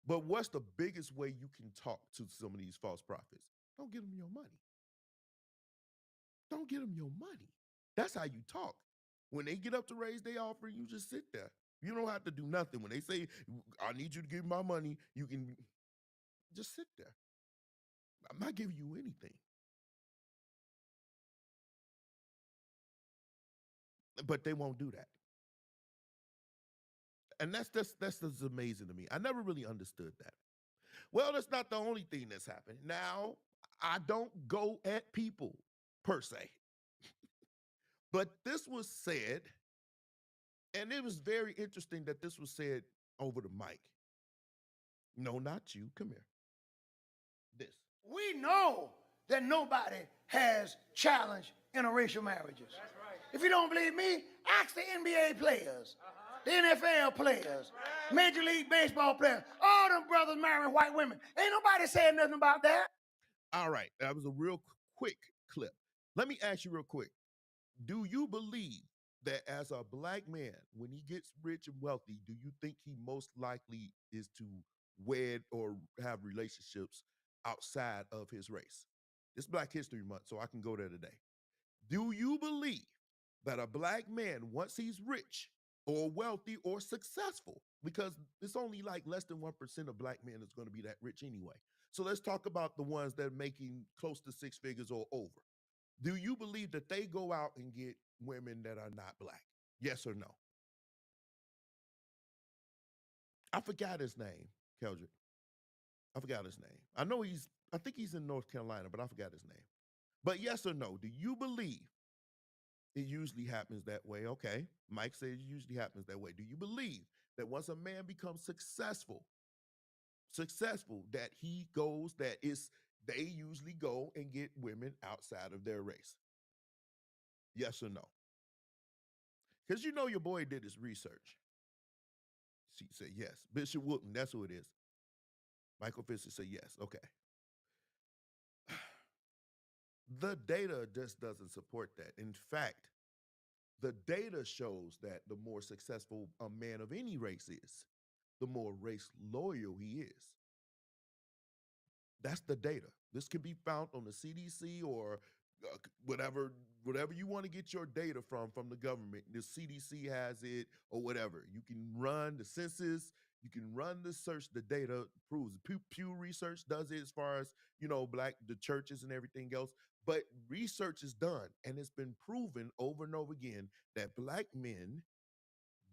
But what's the biggest way you can talk to some of these false prophets? Don't give them your money. Don't give them your money. That's how you talk. When they get up to raise their offering, you just sit there. You don't have to do nothing. When they say, I need you to give me my money, you can just sit there. I'm not giving you anything. But they won't do that. And that's just amazing to me. I never really understood that. Well, that's not the only thing that's happened. Now, I don't go at people per se. But this was said, and it was very interesting that this was said over the mic. No, not you. Come here. This. We know that nobody has challenged interracial marriages. If you don't believe me, ask the NBA players, the NFL players, Major League Baseball players, all them brothers marrying white women. Ain't nobody saying nothing about that. All right, that was a real quick clip. Let me ask you real quick. Do you believe that as a black man, when he gets rich and wealthy, do you think he most likely is to wed or have relationships outside of his race? It's Black History Month, so I can go there today. Do you believe that a black man, once he's rich or wealthy or successful, because it's only like less than 1% of black men is going to be that rich anyway. So let's talk about the ones that are making close to 6 figures or over. Do you believe that they go out and get women that are not black? Yes or no? I forgot his name, Keldrick. I forgot his name. I think he's in North Carolina, but I forgot his name. But yes or no, do you believe it usually happens that way? Okay. Mike says it usually happens that way. Do you believe that once a man becomes successful, that they usually go and get women outside of their race? Yes or no? Because you know your boy did his research. She said yes. Bishop Wooten, that's who it is. Michael Fisher said yes. Okay. The data just doesn't support that. In fact, the data shows that the more successful a man of any race is, the more race loyal he is. That's the data. This can be found on the CDC or whatever you want to get your data from the government. The CDC has it or whatever. You can run the census. You can run the search. The data proves. Pew Research does it as far as the churches and everything else. But research is done, and it's been proven over and over again that black men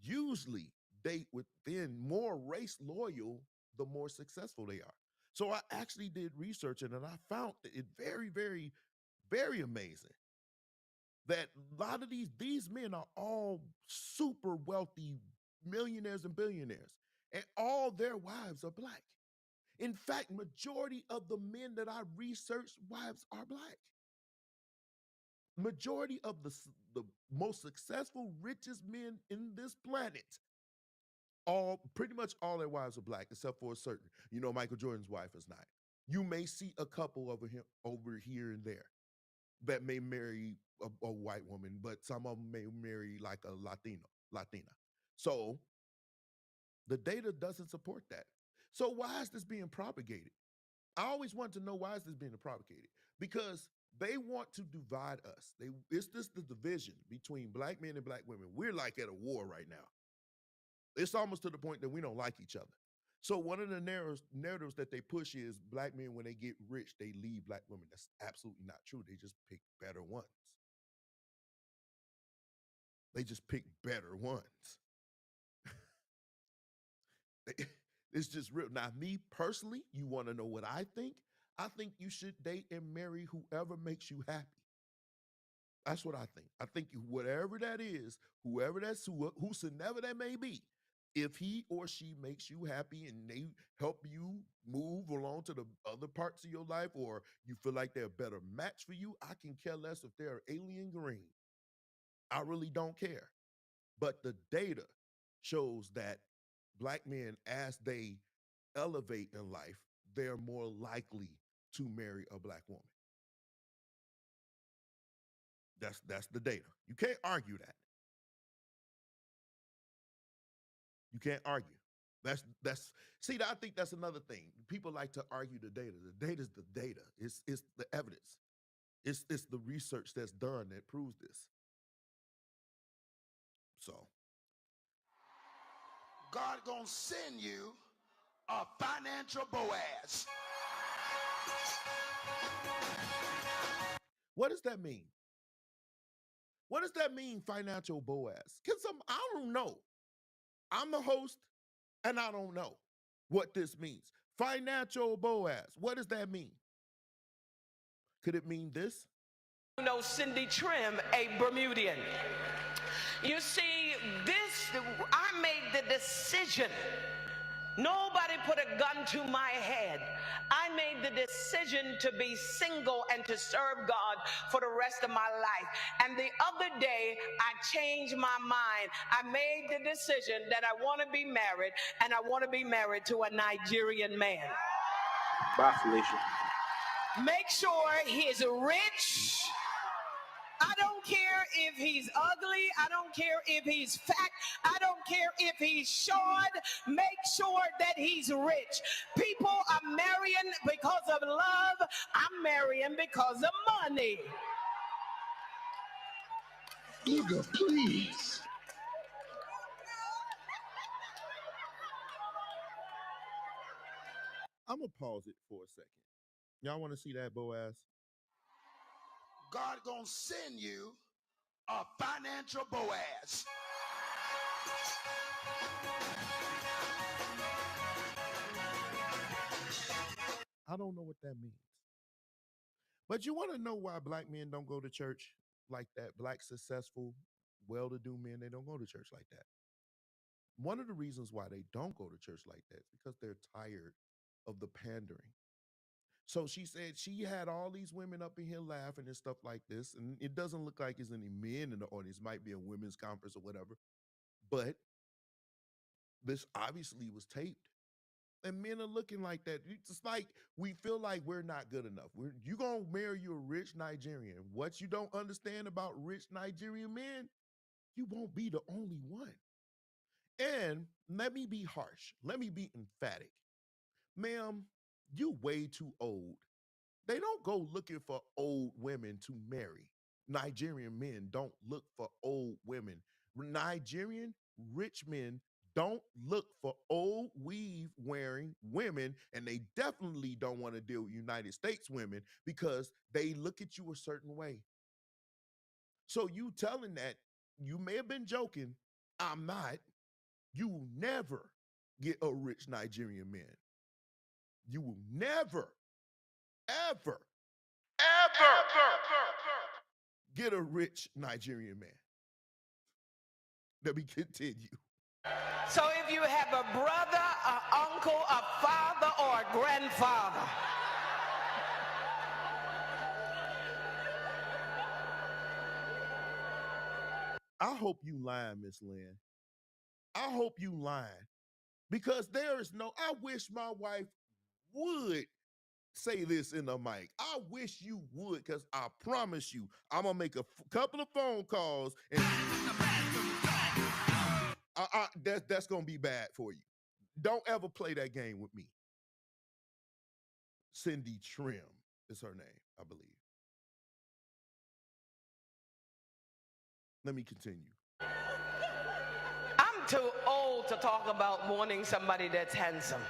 usually date within more race loyal the more successful they are. So I actually did research and I found it very, very, very amazing that a lot of these men are all super wealthy millionaires and billionaires, and all their wives are black. In fact, majority of the men that I researched, wives are black. Majority of the most successful, richest men in this planet, pretty much all their wives are black, except for a certain. Michael Jordan's wife is not. You may see a couple over here and there. that may marry a white woman, but some of them may marry like a Latina. So the data doesn't support that. So why is this being propagated? I always want to know why is this being propagated? Because they want to divide us. It's this the division between black men and black women. We're like at a war right now. It's almost to the point that we don't like each other. So one of the narratives that they push is black men, when they get rich, they leave black women. That's absolutely not true. They just pick better ones. They just pick better ones. It's just real. Now, me personally, you want to know what I think? I think you should date and marry whoever makes you happy. That's what I think. I think whatever that is, whosoever that may be, if he or she makes you happy and they help you move along to the other parts of your life, or you feel like they're a better match for you, I can care less if they're alien green. I really don't care. But the data shows that black men, as they elevate in life, they're more likely to marry a black woman. That's the data. You can't argue that. You can't argue. That's see, I think that's another thing. People like to argue the data. The data is the data. It's the evidence. It's the research that's done that proves this. So God gonna send you a financial Boaz. what does that mean? What does that mean, financial Boaz? I don't know. I'm the host, and I don't know what this means. Financial Boaz. What does that mean? Could it mean this? You know Cindy Trim, a Bermudian. You see, I made the decision. Nobody put a gun to my head. I made the decision to be single and to serve God for the rest of my life. And the other day, I changed my mind. I made the decision that I want to be married, and I want to be married to a Nigerian man. Bye, Felicia. Make sure he's rich. I don't care if he's ugly. I don't care if he's fat. I don't care if he's short. Make sure that he's rich. People are marrying because of love. I'm marrying because of money. Nigga, please. I'm going to pause it for a second. Y'all want to see that, Boaz? God gonna send you a financial Boaz. I don't know what that means. But you want to know why black men don't go to church like that? Black, successful, well-to-do men, they don't go to church like that. One of the reasons why they don't go to church like that is because they're tired of the pandering. So she said she had all these women up in here laughing and stuff like this, and it doesn't look like there's any men in the audience. It might be a women's conference or whatever, but this obviously was taped. And men are looking like that. It's like we feel like we're not good enough. You gonna marry you a rich Nigerian. What you don't understand about rich Nigerian men, you won't be the only one. And let me be harsh. Let me be emphatic. Ma'am, you way too old. They don't go looking for old women to marry. Nigerian men don't look for old women. Nigerian rich men don't look for old weave wearing women, and they definitely don't want to deal with United States women because they look at you a certain way. So you telling that, you may have been joking, I'm not. You will never get a rich Nigerian man. You will never, ever, ever get a rich Nigerian man. Let me continue. So if you have a brother, an uncle, a father, or a grandfather, I hope you lying, Miss Lynn. I hope you lying. Because there is no, I wish my wife would say this in the mic. I wish you would, because I promise you, I'm gonna make a couple of phone calls and that's gonna be bad for you. Don't ever play that game with me. Cindy Trim is her name, I believe. Let me continue. I'm too old to talk about wanting somebody that's handsome.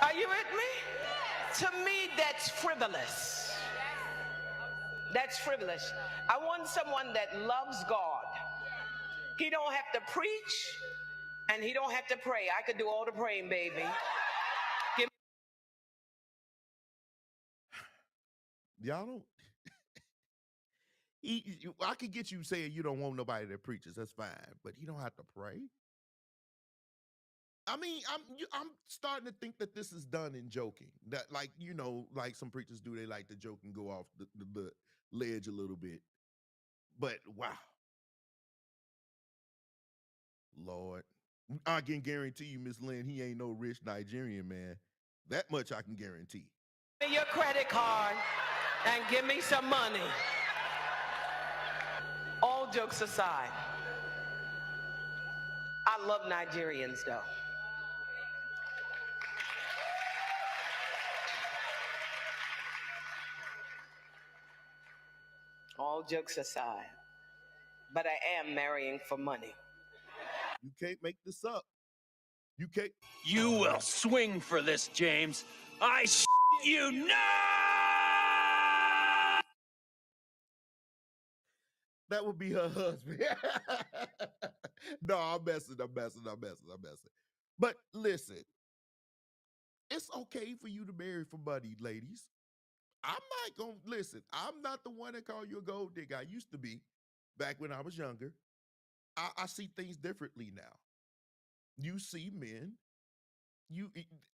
Are you with me? To me, that's frivolous. That's frivolous. I want someone that loves God. He don't have to preach and he don't have to pray. I could do all the praying, baby. Y'all don't. I could get you saying you don't want nobody that preaches. That's fine, but he don't have to pray. I mean, I'm starting to think that this is done in joking. That, like, like some preachers do, they like to joke and go off the ledge a little bit. But wow, Lord, I can guarantee you, Miss Lynn, he ain't no rich Nigerian man. That much I can guarantee. Give me your credit card and give me some money. All jokes aside, I love Nigerians though. All jokes aside, but I am marrying for money. You can't make this up. You can't. You will swing for this, James. I you know. That would be her husband. No, I'm messing. But listen, it's okay for you to marry for money, ladies. I'm not gonna listen. I'm not the one that call you a gold digger. I used to be back when I was younger. I see things differently now. You see men.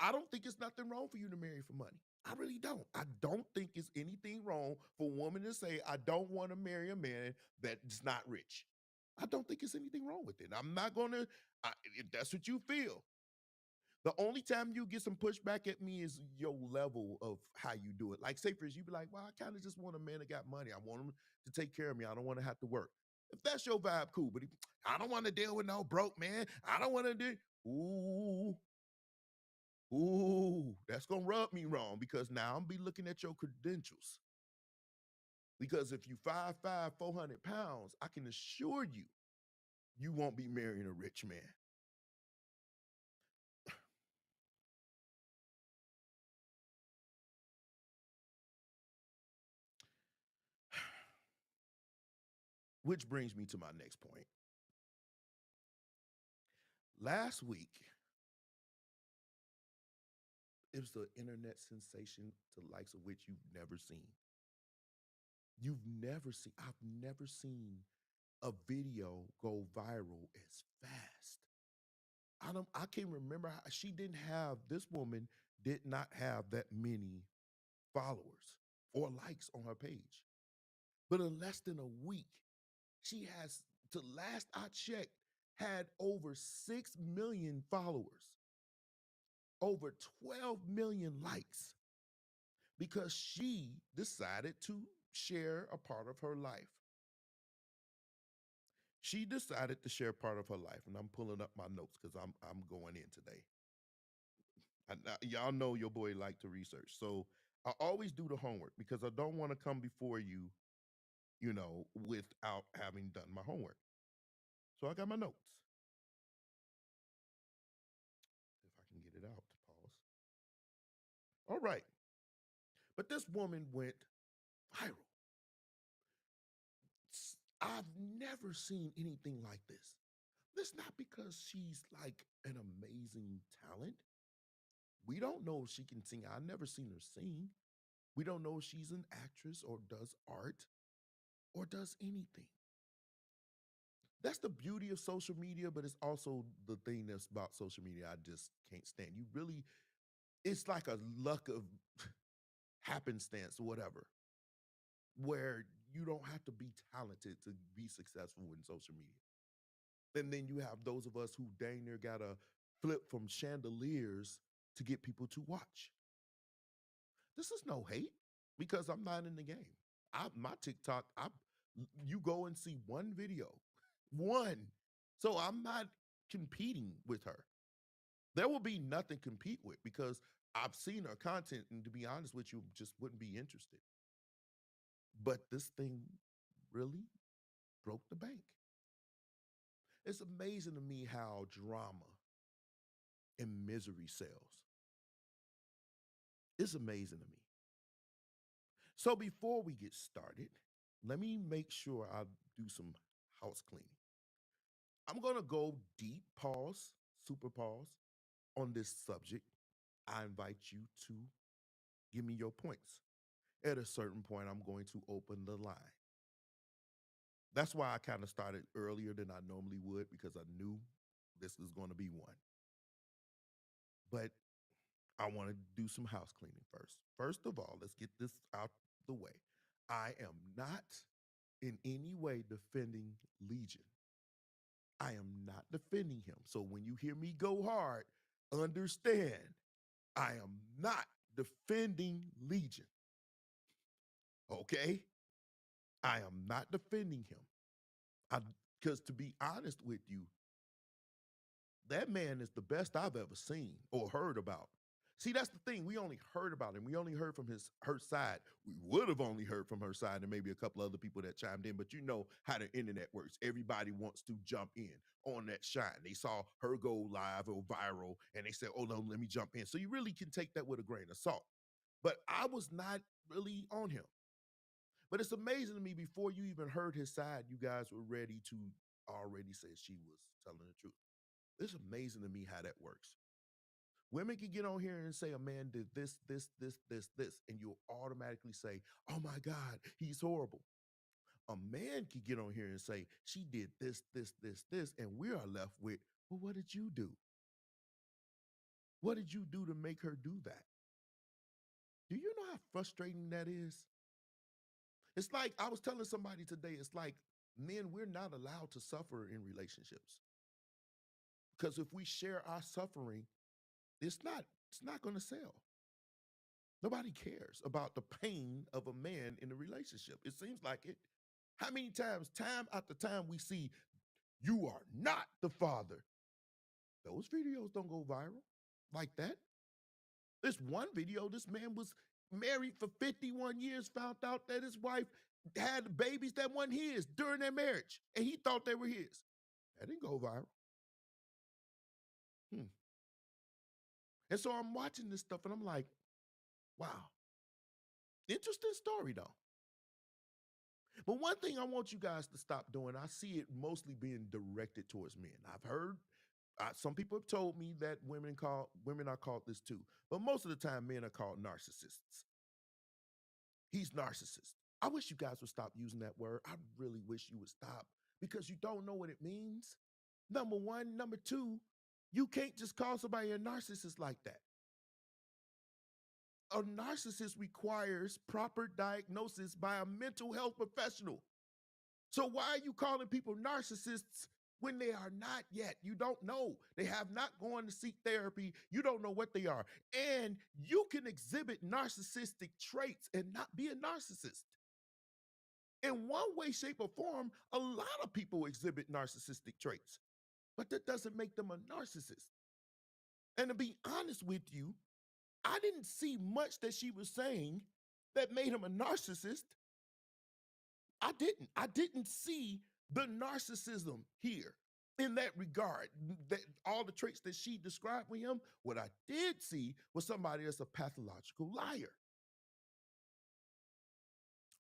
I don't think it's nothing wrong for you to marry for money. I really don't. I don't think it's anything wrong for a woman to say, I don't want to marry a man that's not rich. I don't think it's anything wrong with it. I'm not going to, if that's what you feel. The only time you get some pushback at me is your level of how you do it. Like, say, for instance, you be like, well, I kind of just want a man that got money. I want him to take care of me. I don't want to have to work. If that's your vibe, cool. But I don't want to deal with no broke man. I don't want to do, ooh, that's going to rub me wrong, because now I'm be looking at your credentials. Because if you 5'5", 400 pounds, I can assure you, you won't be marrying a rich man. Which brings me to my next point. Last week, it was the internet sensation to the likes of which you've never seen. I've never seen a video go viral as fast. I can't remember how this woman did not have that many followers or likes on her page. But in less than a week, she has, to last I checked, had over 6 million followers, over 12 million likes, because she decided to share a part of her life. She decided to share part of her life, and I'm pulling up my notes because I'm going in today. Y'all know your boy like to research, so I always do the homework because I don't want to come before you, without having done my homework. So I got my notes. If I can get it out, pause. All right. But this woman went viral. I've never seen anything like this. That's not because she's like an amazing talent. We don't know if she can sing. I've never seen her sing. We don't know if she's an actress or does art or does anything. That's the beauty of social media, but it's also the thing that's about social media I just can't stand. It's like a luck of happenstance or whatever, where you don't have to be talented to be successful in social media. And then you have those of us who dang near got to flip from chandeliers to get people to watch. This is no hate because I'm not in the game. My TikTok, you go and see one video, one. So I'm not competing with her. There will be nothing to compete with because I've seen her content, and to be honest with you, just wouldn't be interested. But this thing really broke the bank. It's amazing to me how drama and misery sells. It's amazing to me. So before we get started, let me make sure I do some house cleaning. I'm going to go deep, pause, super pause on this subject. I invite you to give me your points. At a certain point, I'm going to open the line. That's why I kind of started earlier than I normally would because I knew this was going to be one. But I want to do some house cleaning first. First of all, let's get this out the way. I am not in any way defending Legion. I am not defending him. So when you hear me go hard, understand I am not defending Legion. Okay? I am not defending him. Because to be honest with you, that man is the best I've ever seen or heard about. See, that's the thing. We only heard about him. We only heard from her side. We would have only heard from her side and maybe a couple other people that chimed in, but you know how the internet works. Everybody wants to jump in on that shine. They saw her go live or viral and they said, oh, no, let me jump in. So you really can take that with a grain of salt. But I was not really on him. But it's amazing to me, before you even heard his side, you guys were ready to already say she was telling the truth. It's amazing to me how that works. Women can get on here and say a man did this, and you'll automatically say, oh my God, he's horrible. A man can get on here and say, she did this, and we are left with, well, what did you do? What did you do to make her do that? Do you know how frustrating that is? It's like, I was telling somebody today, it's like, men, we're not allowed to suffer in relationships. Because if we share our suffering, it's not going to sell. Nobody cares about the pain of a man in a relationship. It seems like it. How many times, time after time, we see, you are not the father. Those videos don't go viral like that. This one video, this man was married for 51 years, found out that his wife had babies that weren't his during their marriage, and he thought they were his. That didn't go viral. And so I'm watching this stuff, and I'm like, wow. Interesting story, though. But one thing I want you guys to stop doing, I see it mostly being directed towards men. I've heard some people have told me that women are called this too, but most of the time men are called narcissists. He's narcissist. I wish you guys would stop using that word. I really wish you would stop, because you don't know what it means. Number one. Number two, you can't just call somebody a narcissist like that. A narcissist requires proper diagnosis by a mental health professional. So why are you calling people narcissists when they are not yet? You don't know. They have not gone to seek therapy. You don't know what they are. And you can exhibit narcissistic traits and not be a narcissist. In one way, shape, or form, a lot of people exhibit narcissistic traits, but that doesn't make them a narcissist. And to be honest with you, I didn't see much that she was saying that made him a narcissist. I didn't see the narcissism here in that regard, that all the traits that she described with him. What I did see was somebody that's a pathological liar.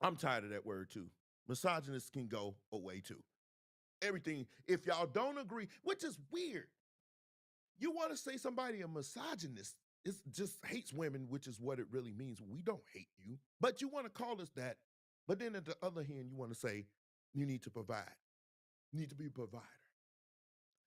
I'm tired of that word too. Misogynists can go away too. Everything, if y'all don't agree, which is weird. You want to say somebody a misogynist, it just hates women, which is what it really means. We don't hate you, but you want to call us that. But then at the other hand, you want to say you need to provide. You need to be a provider.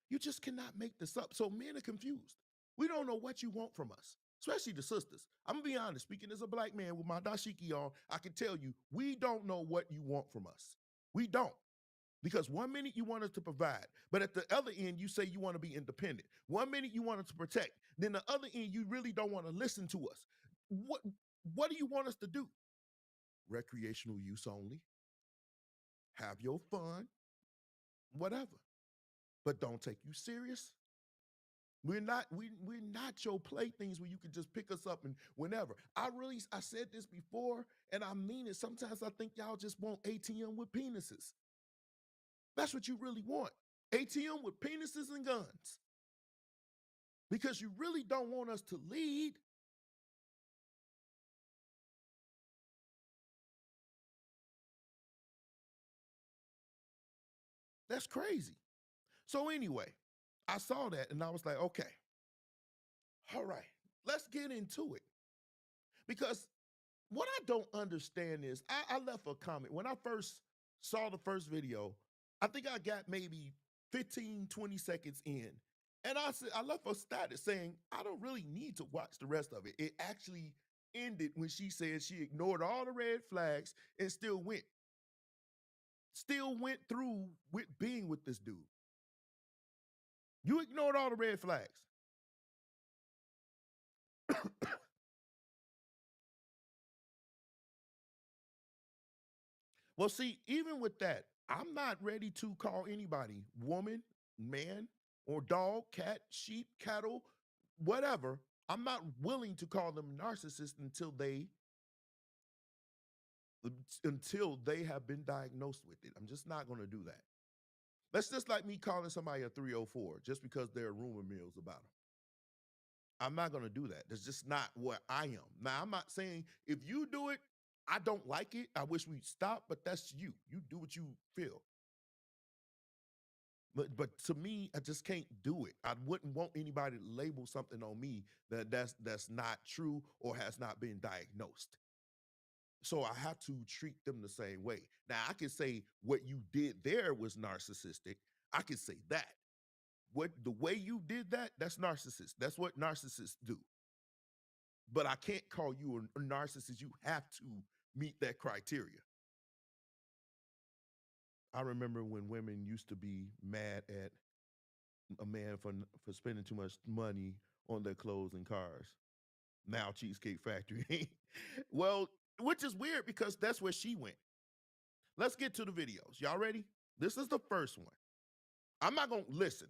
You just cannot make this up. So men are confused. We don't know what you want from us, especially the sisters. I'm going to be honest, speaking as a black man with my dashiki on, I can tell you, we don't know what you want from us. We don't. Because 1 minute you want us to provide, but at the other end, you say you want to be independent. 1 minute you want us to protect. Then the other end, you really don't want to listen to us. what do you want us to do? Recreational use only. Have your fun, whatever. But don't take you serious. We're not your playthings where you can just pick us up and whenever. I said this before, and I mean it. Sometimes I think y'all just want ATM with penises. That's what you really want. ATM with penises and guns. Because you really don't want us to lead. That's crazy. So anyway, I saw that and I was like, okay, all right, let's get into it. Because what I don't understand is I left a comment. When I first saw the first video, I think I got maybe 15, 20 seconds in. And I left a status saying, I don't really need to watch the rest of it. It actually ended when she said she ignored all the red flags and still went through with being with this dude. You ignored all the red flags. Well, see, even with that, I'm not ready to call anybody woman, man, or dog, cat, sheep, cattle, whatever. I'm not willing to call them narcissists until they have been diagnosed with it. I'm just not going to do that. That's just like me calling somebody a 304 just because there are rumor mills about them. I'm not going to do that. That's just not what I am. Now, I'm not saying if you do it, I don't like it. I wish we'd stop, but that's you. You do what you feel. But to me, I just can't do it. I wouldn't want anybody to label something on me that's not true or has not been diagnosed. So I have to treat them the same way. Now, I can say what you did there was narcissistic. I can say that. The way you did that, that's narcissist. That's what narcissists do. But I can't call you a narcissist. You have to meet that criteria. I remember when women used to be mad at a man for spending too much money on their clothes and cars. Now Cheesecake Factory. Well, which is weird because that's where she went. Let's get to the videos. Y'all ready? This is the first one. I'm not going to listen.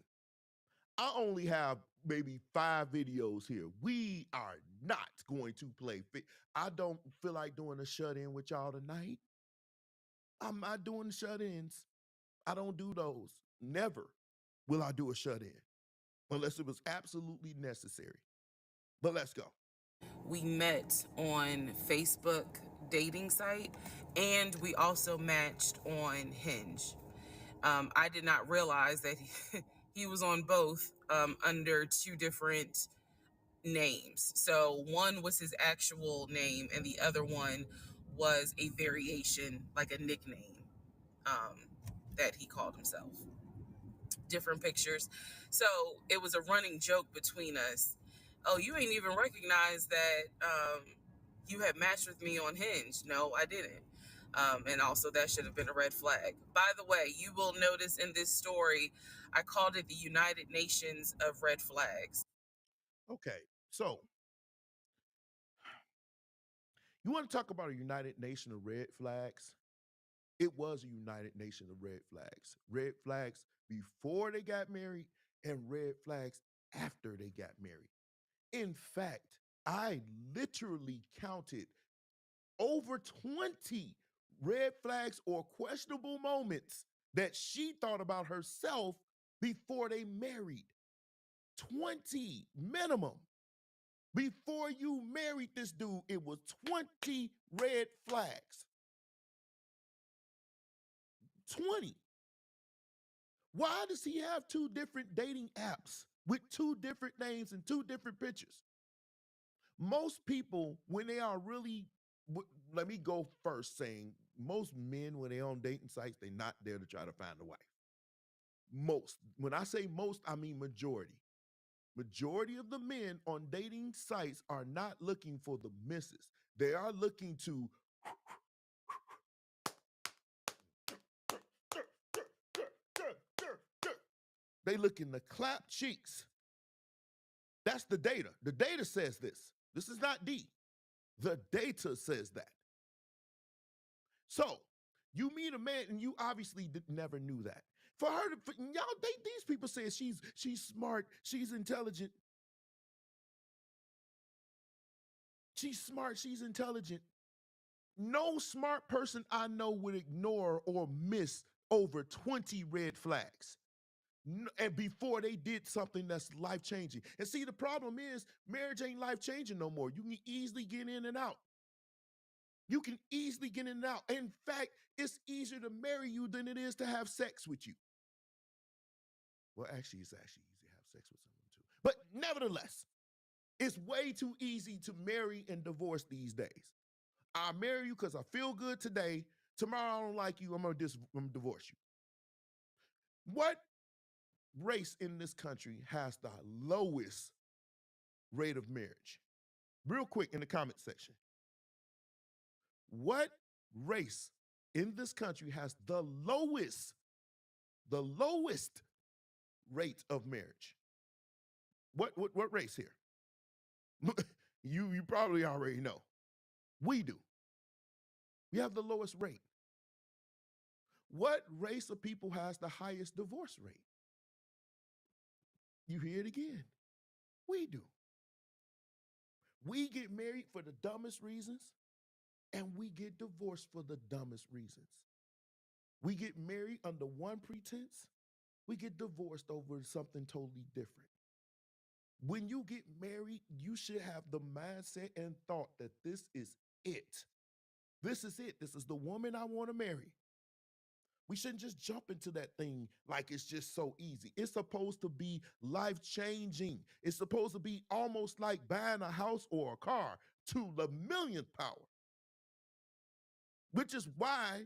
I only have maybe 5 videos here. We are not going to play. I don't feel like doing a shut-in with y'all tonight. I'm not doing shut-ins. I don't do those. Never will I do a shut-in unless it was absolutely necessary. But let's go. We met on Facebook dating site, and we also matched on Hinge. I did not realize that he was on both under 2 different names. So one was his actual name, and the other one was a variation, like a nickname that he called himself. Different pictures. So it was a running joke between us. Oh, you ain't even recognized that you had matched with me on Hinge. No, I didn't. And also that should have been a red flag. By the way, you will notice in this story, I called it the United Nations of red flags. Okay, so you want to talk about a United Nation of red flags? It was a United Nation of red flags. Red flags before they got married and red flags after they got married. In fact, I literally counted over 20 red flags or questionable moments that she thought about herself before they married. 20 minimum. Before you married this dude, it was 20 red flags. 20. Why does he have 2 different dating apps with 2 different names and 2 different pictures? Most people, when they are really, let me go first saying, most men, when they're on dating sites, they're not there to try to find a wife. Most. When I say most, I mean majority. Majority of the men on dating sites are not looking for the misses. They are looking to they looking to clap cheeks. That's the data. The data says this. This is not D. The data says that. So you meet a man, and you obviously never knew that. For her to, y'all, these people say she's smart, she's intelligent. She's smart, she's intelligent. No smart person I know would ignore or miss over 20 red flags. And before they did something that's life-changing. And see, the problem is marriage ain't life-changing no more. You can easily get in and out. You can easily get in and out. In fact, it's easier to marry you than it is to have sex with you. Well, actually, it's actually easy to have sex with someone too. But nevertheless, it's way too easy to marry and divorce these days. I marry you because I feel good today. Tomorrow I don't like you. I'm gonna divorce you. What race in this country has the lowest rate of marriage? Real quick in the comment section. What race in this country has the lowest rate of marriage? What race here? you probably already know. We do. We have the lowest rate. What race of people has the highest divorce rate? You hear it again. We do. We get married for the dumbest reasons, and we get divorced for the dumbest reasons. We get married under one pretense, we get divorced over something totally different. When you get married, you should have the mindset and thought that this is it. This is it. This is the woman I want to marry. We shouldn't just jump into that thing like it's just so easy. It's supposed to be life-changing. It's supposed to be almost like buying a house or a car to the millionth power. Which is why,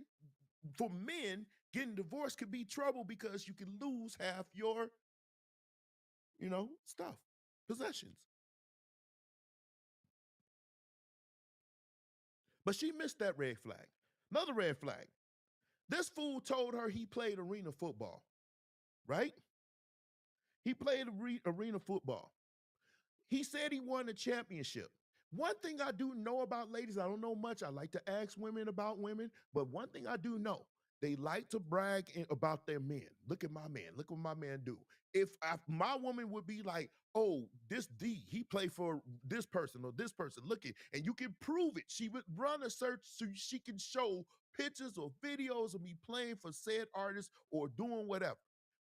for men, getting divorced could be trouble because you can lose half your, stuff, possessions. But she missed that red flag. Another red flag. This fool told her he played arena football, right? He played arena football. He said he won a championship. One thing I do know about ladies, I don't know much. I like to ask women about women, but one thing I do know, they like to brag about their men. Look at my man. Look what my man do. If my woman would be like, oh, this D, he played for this person or this person. Look at, and you can prove it. She would run a search so she can show pictures or videos of me playing for said artist or doing whatever.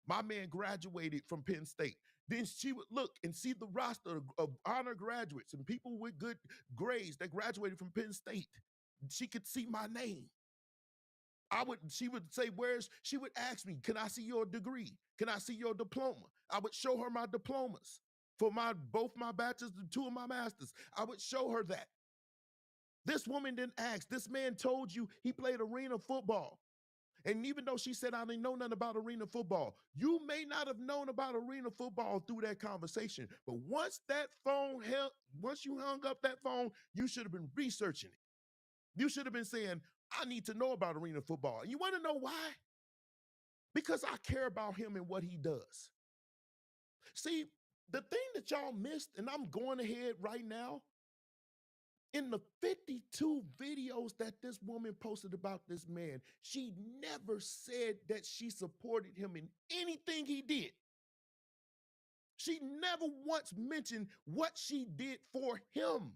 My man graduated from Penn State. Then she would look and see the roster of honor graduates and people with good grades that graduated from Penn State. She could see my name. She would say, she would ask me, can I see your degree? Can I see your diploma? I would show her my diplomas for both my bachelor's and two of my masters. I would show her that. This woman didn't ask. This man told you he played arena football. And even though she said, I didn't know nothing about arena football, you may not have known about arena football through that conversation. But once you hung up that phone, you should have been researching it. You should have been saying, I need to know about arena football. And you want to know why? Because I care about him and what he does. See, the thing that y'all missed, and I'm going ahead right now, in the 52 videos that this woman posted about this man, she never said that she supported him in anything he did. She never once mentioned what she did for him.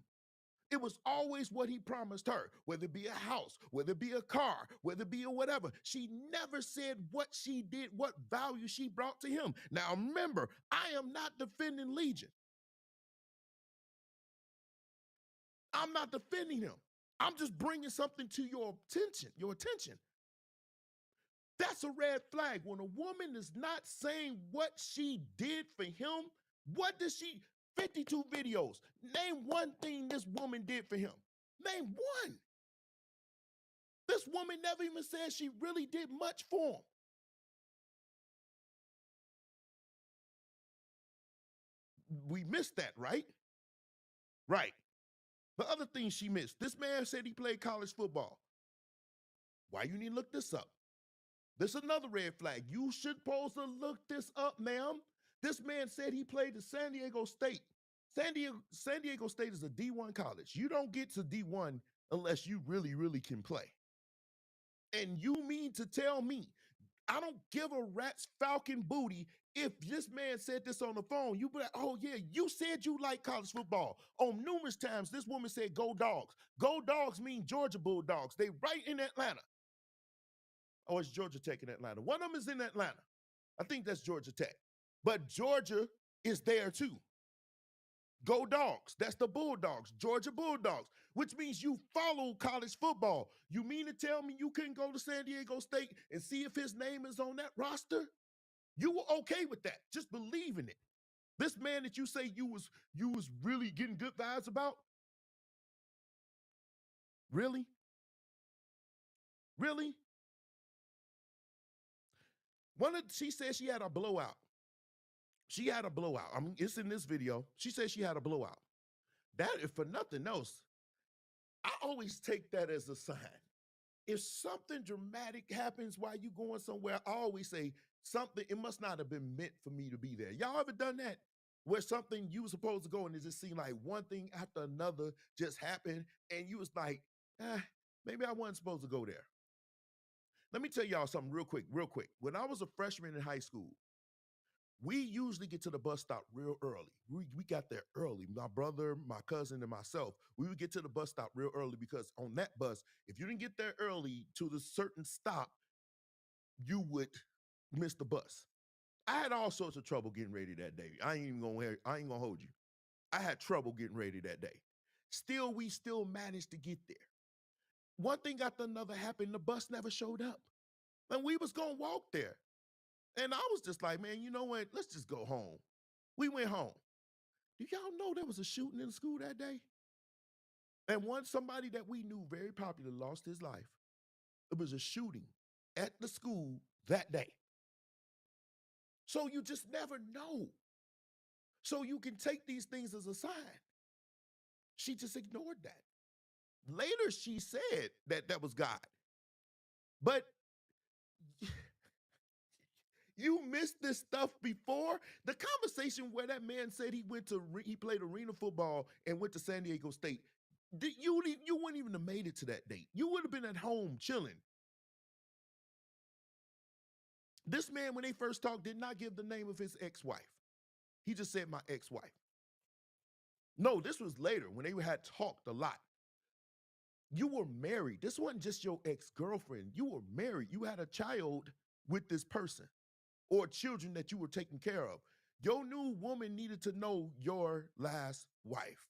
It was always what he promised her, whether it be a house, whether it be a car, whether it be a whatever. She never said what she did, what value she brought to him. Now remember, I am not defending Legion. I'm not defending him. I'm just bringing something to your attention. That's a red flag. When a woman is not saying what she did for him, 52 videos. Name one thing this woman did for him. Name one. This woman never even said she really did much for him. We missed that, right? Right. The other thing she missed, this man said he played college football. Why you need to look this up? This is another red flag. You should supposed to look this up, ma'am. This man said he played at San Diego State. San Diego State is a D1 college. You don't get to D1 unless you really, really can play. And you mean to tell me I don't give a rat's falcon booty if this man said this on the phone? You be like, oh yeah, you said you like college football. On numerous times, this woman said, go Dogs. Go Dogs mean Georgia Bulldogs. They right in Atlanta. Oh, it's Georgia Tech in Atlanta. One of them is in Atlanta. I think that's Georgia Tech. But Georgia is there too. Go Dogs. That's the Bulldogs, Georgia Bulldogs, which means you follow college football. You mean to tell me you couldn't go to San Diego State and see if his name is on that roster? You were okay with that, just believe in it. This man that you say you was really getting good vibes about? Really? Really? She said she had a blowout. She had a blowout. I mean, it's in this video. She said she had a blowout. That, if for nothing else, I always take that as a sign. If something dramatic happens while you going somewhere, I always say something, it must not have been meant for me to be there. Y'all ever done that? Where something you were supposed to go and it just seemed like one thing after another just happened and you was like, maybe I wasn't supposed to go there. Let me tell y'all something real quick. When I was a freshman in high school, we usually get to the bus stop real early. We got there early. My brother, my cousin, and myself, we would get to the bus stop real early because on that bus, if you didn't get there early to the certain stop, you would miss the bus. I had all sorts of trouble getting ready that day. I ain't gonna hold you. I had trouble getting ready that day. We still managed to get there. One thing after another happened, the bus never showed up. And we was gonna walk there. And I was just like, man, you know what? Let's just go home. We went home. Do y'all know there was a shooting in the school that day? And somebody that we knew very popular lost his life. It was a shooting at the school that day. So you just never know. So you can take these things as a sign. She just ignored that. Later, she said that was God. But you missed this stuff before. The conversation where that man said he played arena football and went to San Diego State. You wouldn't even have made it to that date. You would have been at home chilling. This man, when they first talked, did not give the name of his ex-wife. He just said my ex-wife. No, this was later when they had talked a lot. You were married. This wasn't just your ex-girlfriend. You were married. You had a child with this person or children that you were taking care of. Your new woman needed to know your last wife.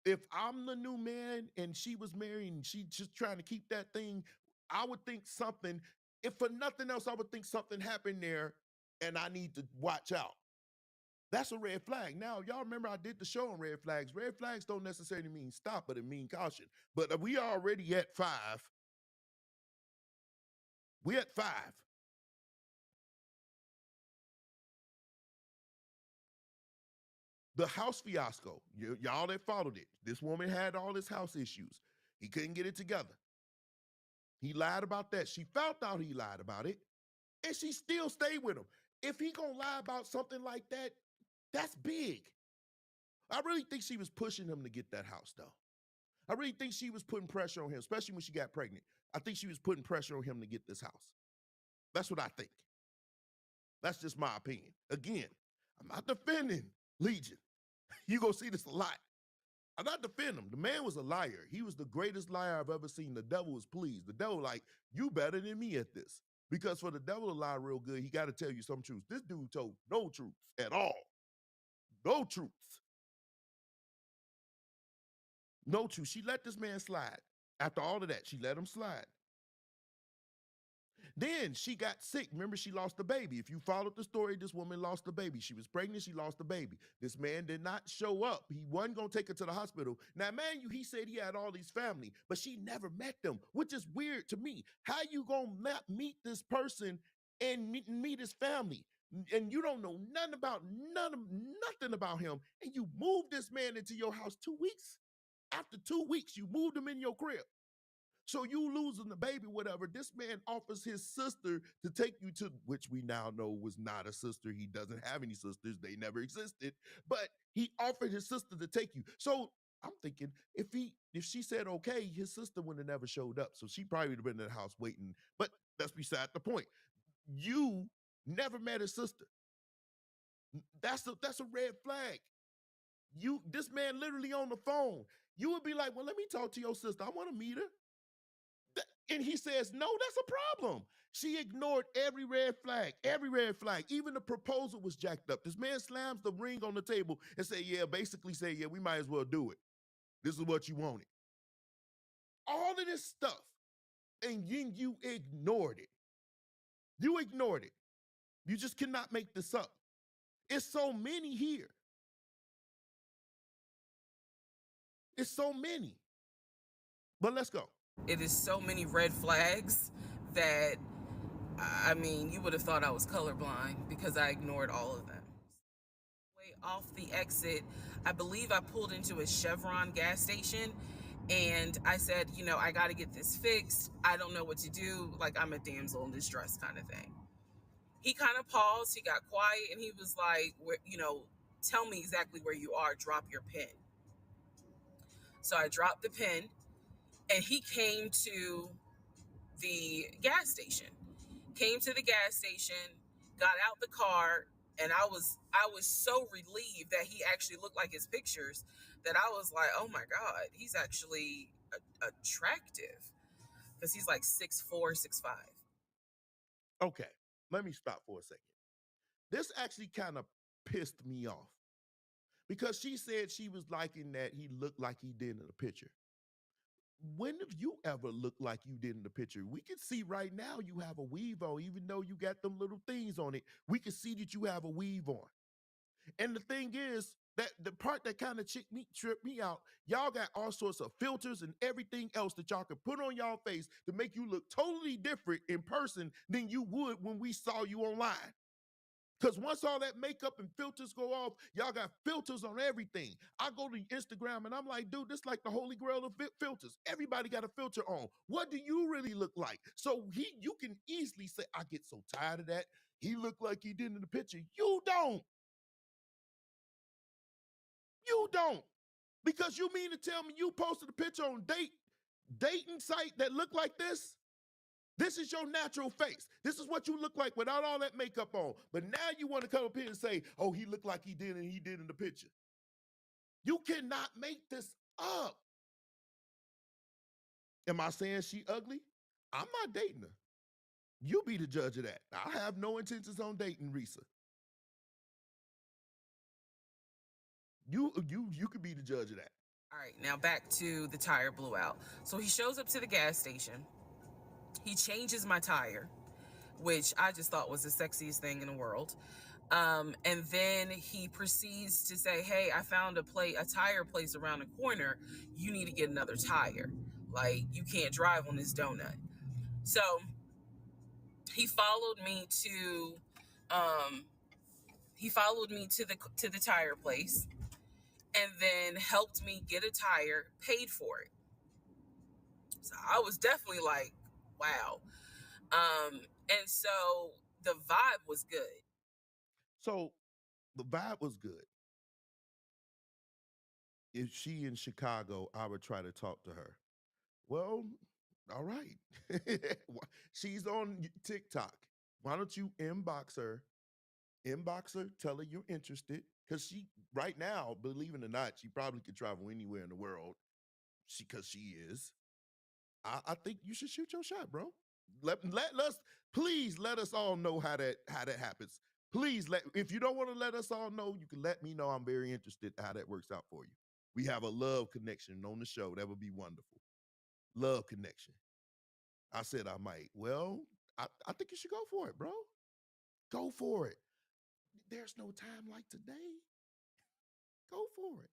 If I'm the new man and she was married and she just trying to keep that thing, I would think something, if for nothing else, I would think something happened there and I need to watch out. That's a red flag. Now, y'all remember I did the show on red flags. Red flags don't necessarily mean stop, but it mean caution. But we already at 5. We at 5. The house fiasco, y'all that followed it. This woman had all his house issues. He couldn't get it together. He lied about that. She found out he lied about it, and she still stayed with him. If he gonna lie about something like that, that's big. I really think she was pushing him to get that house, though. I really think she was putting pressure on him, especially when she got pregnant. I think she was putting pressure on him to get this house. That's what I think. That's just my opinion. Again, I'm not defending Legion. You're going to see this a lot. I'm not defending him. The man was a liar. He was the greatest liar I've ever seen. The devil was pleased. The devil like, you better than me at this. Because for the devil to lie real good, he got to tell you some truth. This dude told no truth at all. No truth. No truth. She let this man slide. After all of that, she let him slide. Then she got sick. Remember, she lost the baby. If you followed the story, this woman lost the baby. She was pregnant. She lost the baby. This man did not show up. He wasn't going to take her to the hospital. Now, man, he said he had all these family, but she never met them, which is weird to me. How you going to not meet this person and meet his family? And you don't know nothing about him. And you moved this man into your house 2 weeks. After 2 weeks, you moved him in your crib. So you losing the baby, whatever. This man offers his sister to take you to, which we now know was not a sister. He doesn't have any sisters. They never existed. But he offered his sister to take you. So I'm thinking if she said okay, his sister would have never showed up. So she probably would have been in the house waiting. But that's beside the point. You never met his sister. That's a red flag. This man literally on the phone. You would be like, well, let me talk to your sister. I want to meet her. And he says, no, that's a problem. She ignored every red flag, Even the proposal was jacked up. This man slams the ring on the table and basically say, yeah, we might as well do it. This is what you wanted. All of this stuff. And then you ignored it. You ignored it. You just cannot make this up. It's so many here. It's so many. But let's go. It is so many red flags that, I mean, you would have thought I was colorblind because I ignored all of them. Way off the exit, I believe I pulled into a Chevron gas station and I said, I got to get this fixed. I don't know what to do. Like, I'm a damsel in distress kind of thing. He kind of paused. He got quiet and he was like, tell me exactly where you are. Drop your pin. So I dropped the pin and he came to the gas station. Got out the car, and I was so relieved that he actually looked like his pictures that I was like, oh my God, he's actually attractive because he's like 6'4", 6'5". Okay, let me stop for a second. This actually kind of pissed me off because she said she was liking that he looked like he did in the picture. When have you ever looked like you did in the picture? We can see right now you have a weave on, even though you got them little things on it. We can see that you have a weave on. And the thing is, that the part that kind of tripped me out, y'all got all sorts of filters and everything else that y'all can put on y'all face to make you look totally different in person than you would when we saw you online. Because once all that makeup and filters go off, y'all got filters on everything. I go to Instagram and I'm like, dude, this is like the holy grail of filters. Everybody got a filter on. What do you really look like? So you can easily say, I get so tired of that. He looked like he did in the picture. You don't. You don't. Because you mean to tell me you posted a picture on dating site that looked like this? This is your natural face. This is what you look like without all that makeup on. But now you want to come up here and say, oh, he looked like he did and he did in the picture. You cannot make this up. Am I saying she ugly? I'm not dating her. You be the judge of that. I have no intentions on dating Risa. You could be the judge of that. All right, now back to the tire blew out. So he shows up to the gas station. He changes my tire, which I just thought was the sexiest thing in the world. And then he proceeds to say, hey, I found a tire place around the corner. You need to get another tire. Like, you can't drive on this donut. So he followed me to the tire place and then helped me get a tire, paid for it. So I was definitely like, wow. And so the vibe was good. So the vibe was good. If she in Chicago, I would try to talk to her. Well, all right. She's on TikTok. Why don't you inbox her? Tell her you're interested. Because she, right now, believe it or not, she probably could travel anywhere in the world. Because she is. I think you should shoot your shot, bro. Please let us all know how that happens. Please if you don't want to let us all know, you can let me know. I'm very interested how that works out for you. We have a love connection on the show. That would be wonderful. Love connection. I said I might. Well, I think you should go for it, bro. Go for it. There's no time like today. Go for it.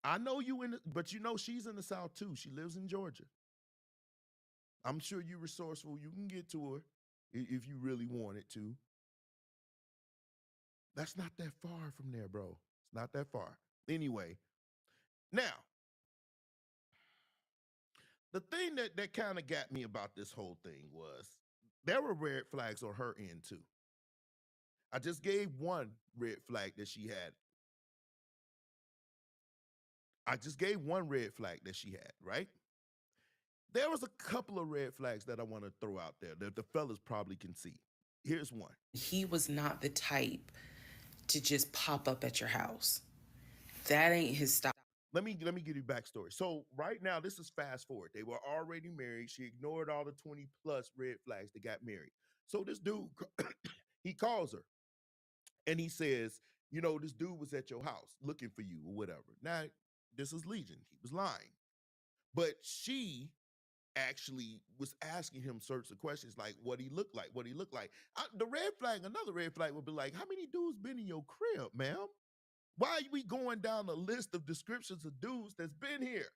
I know but she's in the South too. She lives in Georgia. I'm sure you're resourceful. You can get to her if you really wanted to. That's not that far from there, bro. It's not that far. Anyway, now, The thing that kind of got me about this whole thing was there were red flags on her end too. I just gave one red flag that she had. I just gave one red flag that she had, right? There was a couple of red flags that I want to throw out there that the fellas probably can see. Here's one. He was not the type to just pop up at your house. That ain't his style. Let me give you backstory. So right now, this is fast forward. They were already married. She ignored all the 20 plus red flags. They got married. So this dude, he calls her and he says, you know, this dude was at your house looking for you or whatever. Now, this is Legion. He was lying. But she actually was asking him sorts of questions like what he looked like, what he looked like. The red flag, another red flag would be like, how many dudes been in your crib, ma'am? Why are we going down a list of descriptions of dudes that's been here?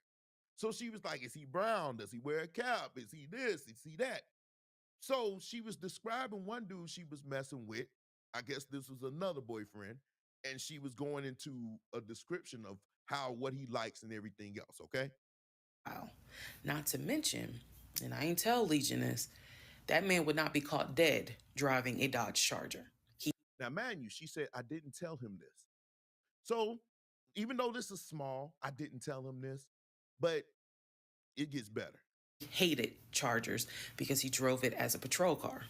So she was like, is he brown? Does he wear a cap? Is he this? Is he that? So she was describing one dude she was messing with. I guess this was another boyfriend. And she was going into a description of what he likes and everything else, okay? Wow. Not to mention, and I ain't tell Legion this, that man would not be caught dead driving a Dodge Charger. Now, mind you, she said, I didn't tell him this. So even though this is small, I didn't tell him this, but it gets better. He hated Chargers because he drove it as a patrol car.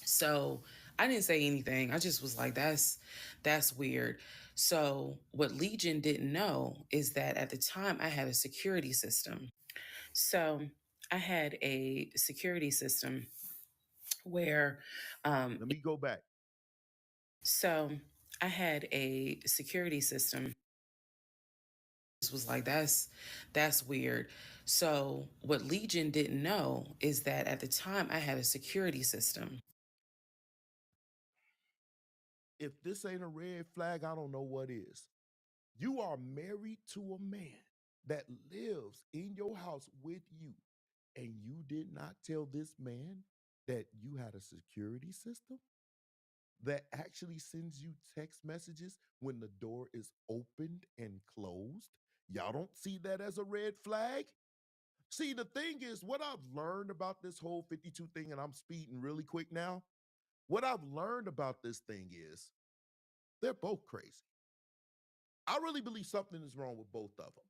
So I didn't say anything. I just was like, that's weird. So what Legion didn't know is that at the time I had a security system. So I had a security system where let me go back. So I had a security system. This was like, that's weird. So what Legion didn't know is that at the time I had a security system. If this ain't a red flag, I don't know what is. You are married to a man that lives in your house with you, and you did not tell this man that you had a security system that actually sends you text messages when the door is opened and closed. Y'all don't see that as a red flag? See, the thing is, what I've learned about this whole 52 thing, and I'm speeding really quick now, what I've learned about this thing is they're both crazy. I really believe something is wrong with both of them.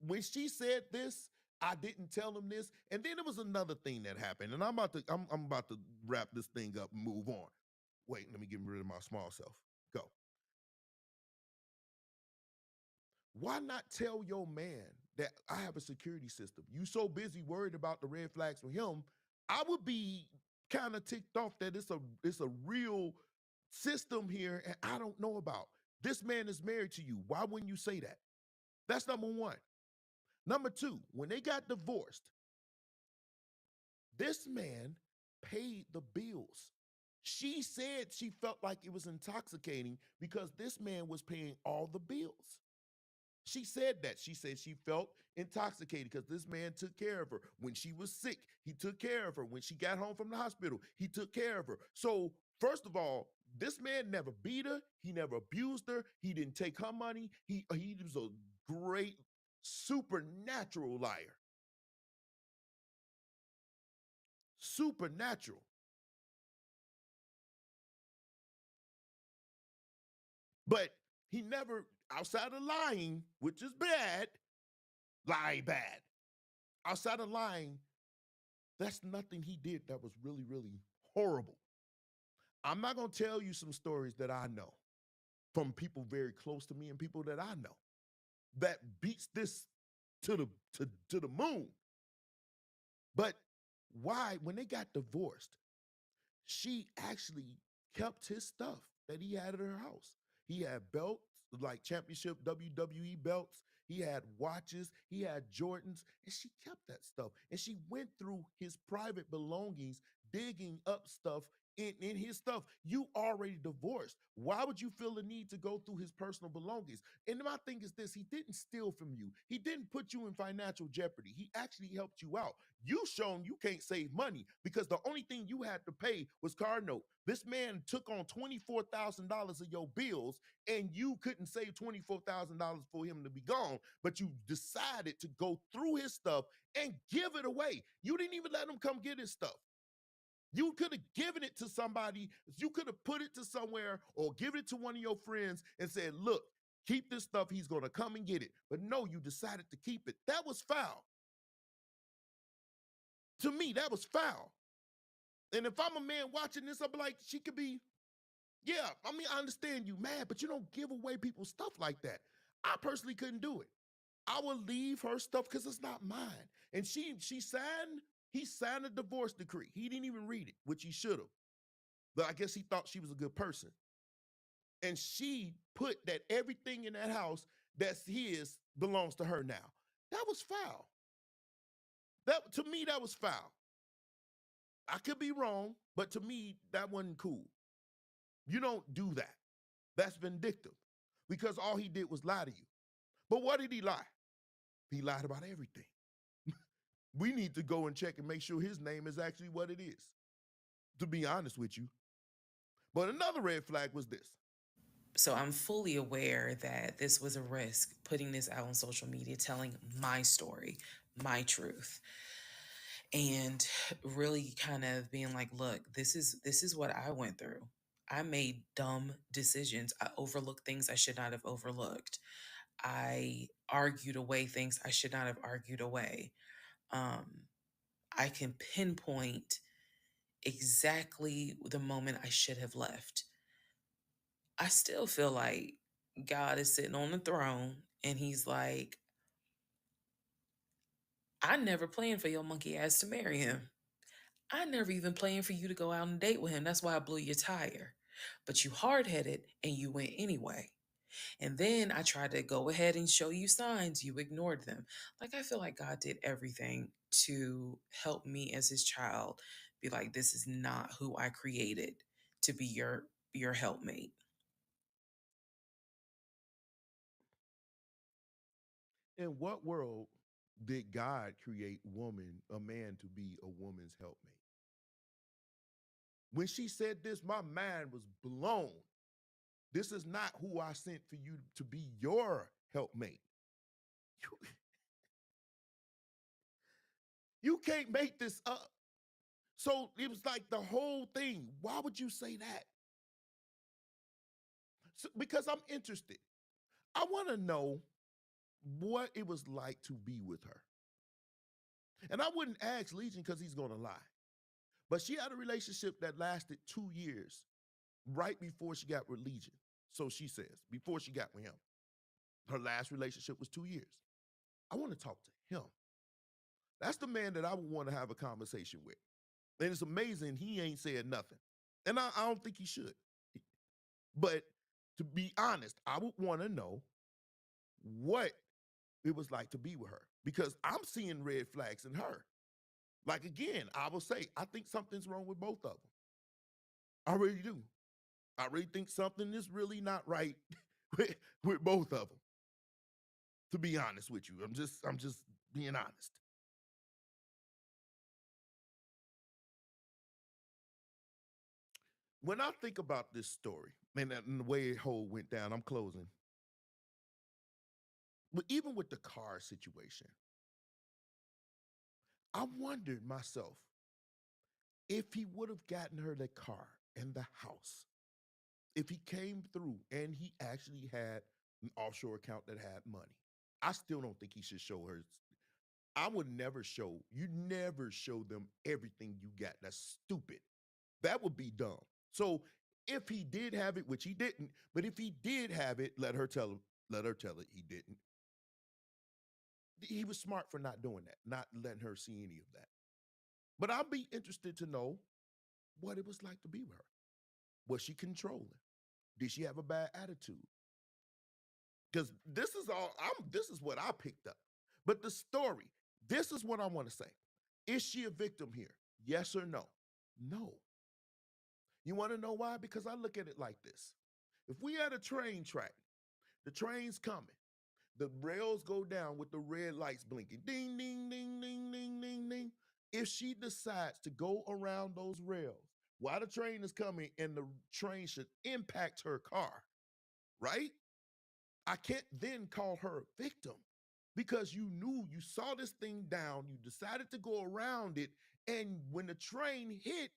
When she said this, I didn't tell him this, and then there was another thing that happened, and I'm about to wrap this thing up and move on. Wait, let me get rid of my small self. Go. Why not tell your man that I have a security system? You so busy worried about the red flags for him, I would be kind of ticked off that it's a real system here and I don't know about. This man is married to you. Why wouldn't you say that? That's number one. Number two, when they got divorced, this man paid the bills. She said she felt like it was intoxicating because this man was paying all the bills. She said that. She said she felt intoxicated because this man took care of her. When she was sick, he took care of her. When she got home from the hospital, he took care of her. So, first of all, this man never beat her. He never abused her. He didn't take her money. He was a great supernatural liar. Supernatural. But he never, outside of lying, which is bad, lie bad. Outside of lying, that's nothing he did that was really, really horrible. I'm not going to tell you some stories that I know from people very close to me and people that I know that beats this to the moon. But why, when they got divorced, she actually kept his stuff that he had at her house. He had belts, like championship WWE belts. He had watches. He had Jordans. And she kept that stuff. And she went through his private belongings digging up stuff in his stuff. You already divorced. Why would you feel the need to go through his personal belongings? And my thing is this: he didn't steal from you. He didn't put you in financial jeopardy. He actually helped you out. You shown you can't save money because the only thing you had to pay was car note. This man took on $24,000 of your bills, and you couldn't save $24,000 for him to be gone, but you decided to go through his stuff and give it away. You didn't even let him come get his stuff. You could have given it to somebody. You could have put it to somewhere or given it to one of your friends and said, look, keep this stuff. He's going to come and get it. But no, you decided to keep it. That was foul. To me, that was foul. And if I'm a man watching this, I'm like, she could be, yeah, I mean, I understand you mad, but you don't give away people's stuff like that. I personally couldn't do it. I would leave her stuff because it's not mine. And he signed a divorce decree. He didn't even read it, which he should have. But I guess he thought she was a good person. And she put that everything in that house that's his belongs to her now. That was foul. That, to me, that was foul. I could be wrong, but to me, that wasn't cool. You don't do that. That's vindictive because all he did was lie to you. But what did he lie? He lied about everything. We need to go and check and make sure his name is actually what it is, to be honest with you. But another red flag was this. So I'm fully aware that this was a risk, putting this out on social media, telling my story, my truth, and really kind of being like, look, this is what I went through. I made dumb decisions. I overlooked things I should not have overlooked. I argued away things I should not have argued away. I can pinpoint exactly the moment I should have left. I still feel like God is sitting on the throne and he's like, I never planned for your monkey ass to marry him. I never even planned for you to go out and date with him. That's why I blew your tire. But you hard-headed and you went anyway. And then I tried to go ahead and show you signs. You ignored them. Like, I feel like God did everything to help me as his child be like, this is not who I created to be your helpmate. In what world did God create a man to be a woman's helpmate? When she said this, my mind was blown. This is not who I sent for you to be your helpmate. You can't make this up. So it was like the whole thing. Why would you say that? So, because I'm interested. I want to know what it was like to be with her. And I wouldn't ask Legion because he's going to lie. But she had a relationship that lasted 2 years right before she got with Legion. So she says, before she got with him. Her last relationship was 2 years. I want to talk to him. That's the man that I would want to have a conversation with. And it's amazing he ain't said nothing. And I don't think he should. But to be honest, I would want to know what it was like to be with her because I'm seeing red flags in her. Like, again, I will say, I think something's wrong with both of them. I really do. I really think something is really not right with both of them. To be honest with you, I'm just being honest. When I think about this story and the way it whole went down, I'm closing. But even with the car situation, I wondered myself if he would have gotten her the car and the house, if he came through and he actually had an offshore account that had money. I still don't think he should show her. I would never show, you never show them everything you got. That's stupid. That would be dumb. So if he did have it, which he didn't, but if he did have it, let her tell it he didn't. He was smart for not doing that, not letting her see any of that. But I'd be interested to know what it was like to be with her. Was she controlling? Did she have a bad attitude? Because this is what I picked up. But the story, this is what I want to say. Is she a victim here? Yes or no? No. You want to know why? Because I look at it like this. If we had a train track, the train's coming, the rails go down with the red lights blinking, ding, ding, ding, ding, ding, ding, ding. If she decides to go around those rails while the train is coming and the train should impact her car, right? I can't then call her a victim because you knew, you saw this thing down, you decided to go around it, and when the train hit,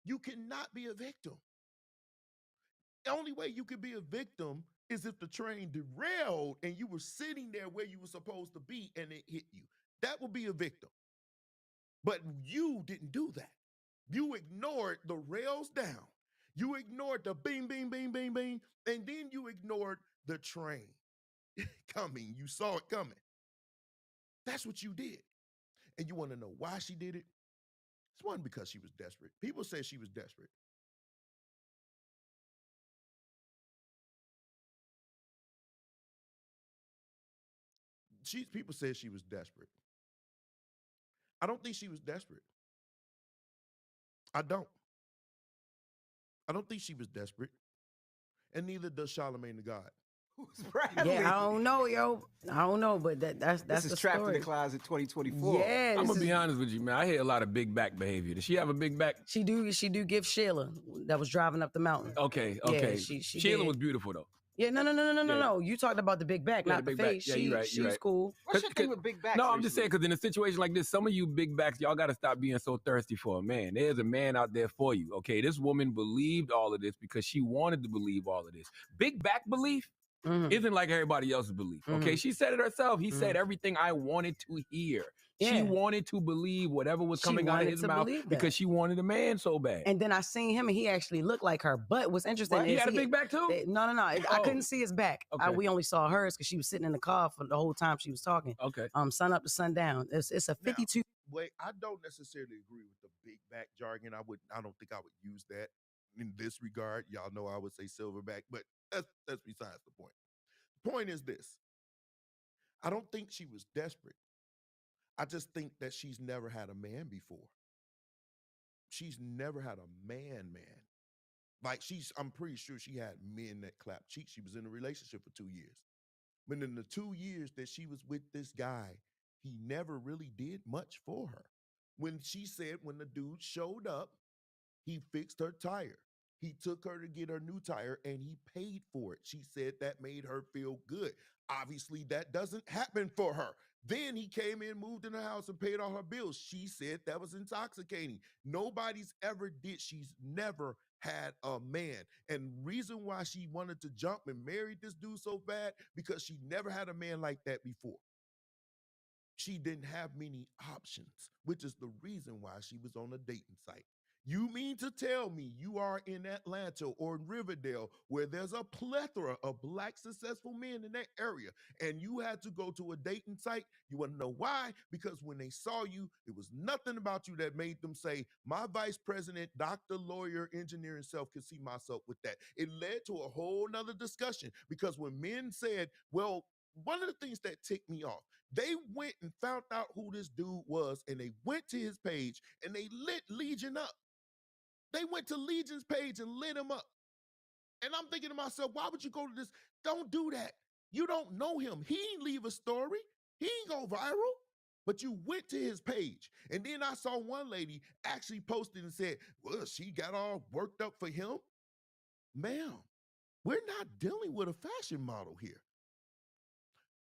you cannot be a victim. The only way you could be a victim is if the train derailed and you were sitting there where you were supposed to be and it hit you. That would be a victim. But you didn't do that. You ignored the rails down. You ignored the bing, bing, bing, bing, bing, and then you ignored the train coming. You saw it coming. That's what you did. And you want to know why she did it? It's one, because she was desperate. People say she was desperate. People said she was desperate. I don't think she was desperate. I don't. I don't think she was desperate. And neither does Charlamagne the God. Who's Bradley? Yeah, I don't know, yo. I don't know, but that's This is the Trapped story. in the Closet 2024. Yeah, I'm this gonna be is- honest with you, man. I hear a lot of big back behavior. Does she have a big back? She do give Sheila that was driving up the mountain. Okay, Yeah, okay. she Sheila did. was beautiful though. Yeah, no. Yeah. You talked about the big back, Yeah, not the the big back. face. Yeah, you're right, She you're was right. cool. What's your thing with big backs? No, I'm just saying because in a situation like this, some of you big backs, y'all got to stop being so thirsty for a man. There's a man out there for you. Okay, this woman believed all of this because she wanted to believe all of this. Big back belief isn't like everybody else's belief. Okay, she said it herself. He said everything I wanted to hear. She Yeah. wanted to believe whatever was She coming out of wanted his to mouth believe that. because she wanted a man so bad. And then I seen him, and he actually looked like her. But what's interesting He is had a big back too? No. I Oh. couldn't see his back. Okay. We only saw hers because she was sitting in the car for the whole time she was talking. Okay. Sun up to sundown. It's a 52. Wait, I don't necessarily agree with the big back jargon. I don't think I would use that in this regard. Y'all know I would say silverback, but that's besides the point. The point is this. I don't think she was desperate. I just think that she's never had a man before. She's never had a man. Like I'm pretty sure she had men that clapped cheeks. She was in a relationship for 2 years. But in the 2 years that she was with this guy, he never really did much for her. When the dude showed up, he fixed her tire. He took her to get her new tire and he paid for it. She said that made her feel good. Obviously, that doesn't happen for her. Then he came in, moved in her house, and paid all her bills. She said that was intoxicating. Nobody's ever did. She's never had a man. And reason why she wanted to jump and marry this dude so bad, because she never had a man like that before. She didn't have many options, which is the reason why she was on a dating site. You mean to tell me you are in Atlanta or in Riverdale where there's a plethora of Black successful men in that area and you had to go to a dating site? You want to know why? Because when they saw you, it was nothing about you that made them say, my vice president, doctor, lawyer, engineer, and self can see myself with that. It led to a whole nother discussion because when men said, well, one of the things that ticked me off, they went and found out who this dude was and they went to his page and they lit Legion up. They went to Legion's page and lit him up. And I'm thinking to myself, why would you go to this? Don't do that. You don't know him. He ain't leave a story. He ain't go viral. But you went to his page. And then I saw one lady actually posted and said, well, she got all worked up for him. Ma'am, we're not dealing with a fashion model here.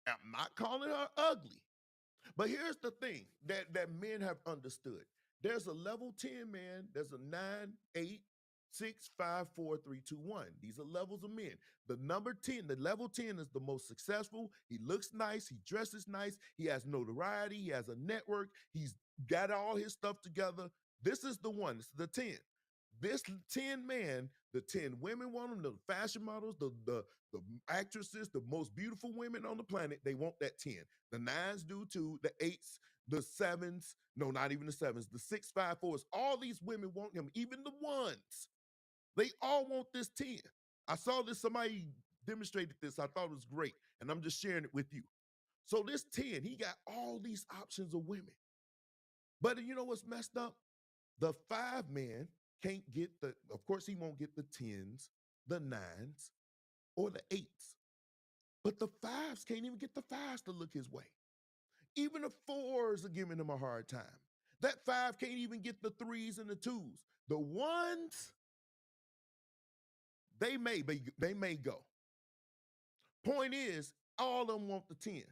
I'm not calling her ugly. But here's the thing that men have understood. There's a level 10 man, there's a 9, 8, 6, 5, 4, 3, 2, 1. These are levels of men. The number 10, the level 10 is the most successful. He looks nice, he dresses nice, he has notoriety, he has a network, he's got all his stuff together. This is the one, this is the 10. This 10 man, the 10 women want him, the fashion models, the actresses, the most beautiful women on the planet, they want that 10. The 9s do too, the 8s, the 7s, no, not even the 7s, the 6, 5, 4s, all these women want him, even the 1s. They all want this 10. I saw this, somebody demonstrated this, I thought it was great, and I'm just sharing it with you. So this 10, he got all these options of women. But you know what's messed up? The 5 man can't get of course, he won't get the 10s, the 9s, or the 8s. But the 5s can't even get the 5s to look his way. Even the 4s are giving him a hard time. That 5 can't even get the 3s and the 2s. The 1s, they may go. Point is, all of them want the 10.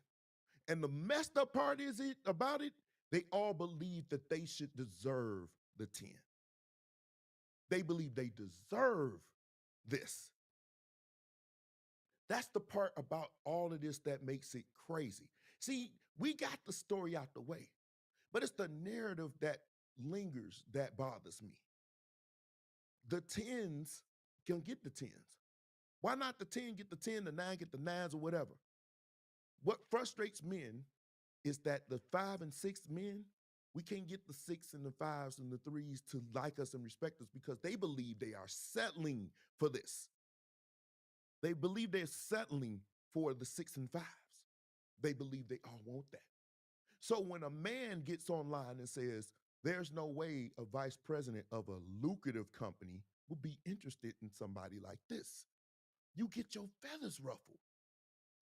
And the messed up part about it, they all believe that they should deserve the 10. They believe they deserve this. That's the part about all of this that makes it crazy. See, we got the story out the way, but it's the narrative that lingers that bothers me. The 10s can get the 10s. Why not the 10 get the 10, the 9 get the 9s, or whatever? What frustrates men is that the 5 and 6 men, we can't get the 6 and the 5s and the 3s to like us and respect us because they believe they are settling for this. They believe they're settling for the 6 and 5s. They believe they all want that. So when a man gets online and says, there's no way a vice president of a lucrative company would be interested in somebody like this, you get your feathers ruffled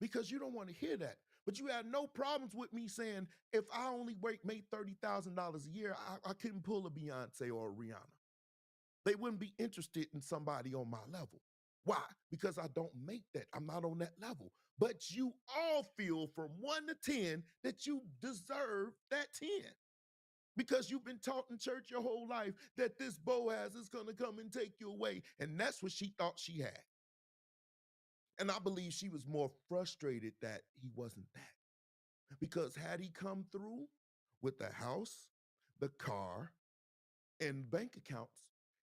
because you don't want to hear that. But you have no problems with me saying, if I only made $30,000 a year, I couldn't pull a Beyonce or a Rihanna. They wouldn't be interested in somebody on my level. Why? Because I don't make that. I'm not on that level. But you all feel from 1 to 10 that you deserve that 10. Because you've been taught in church your whole life that this Boaz is going to come and take you away. And that's what she thought she had. And I believe she was more frustrated that he wasn't that. Because had he come through with the house, the car, and bank accounts,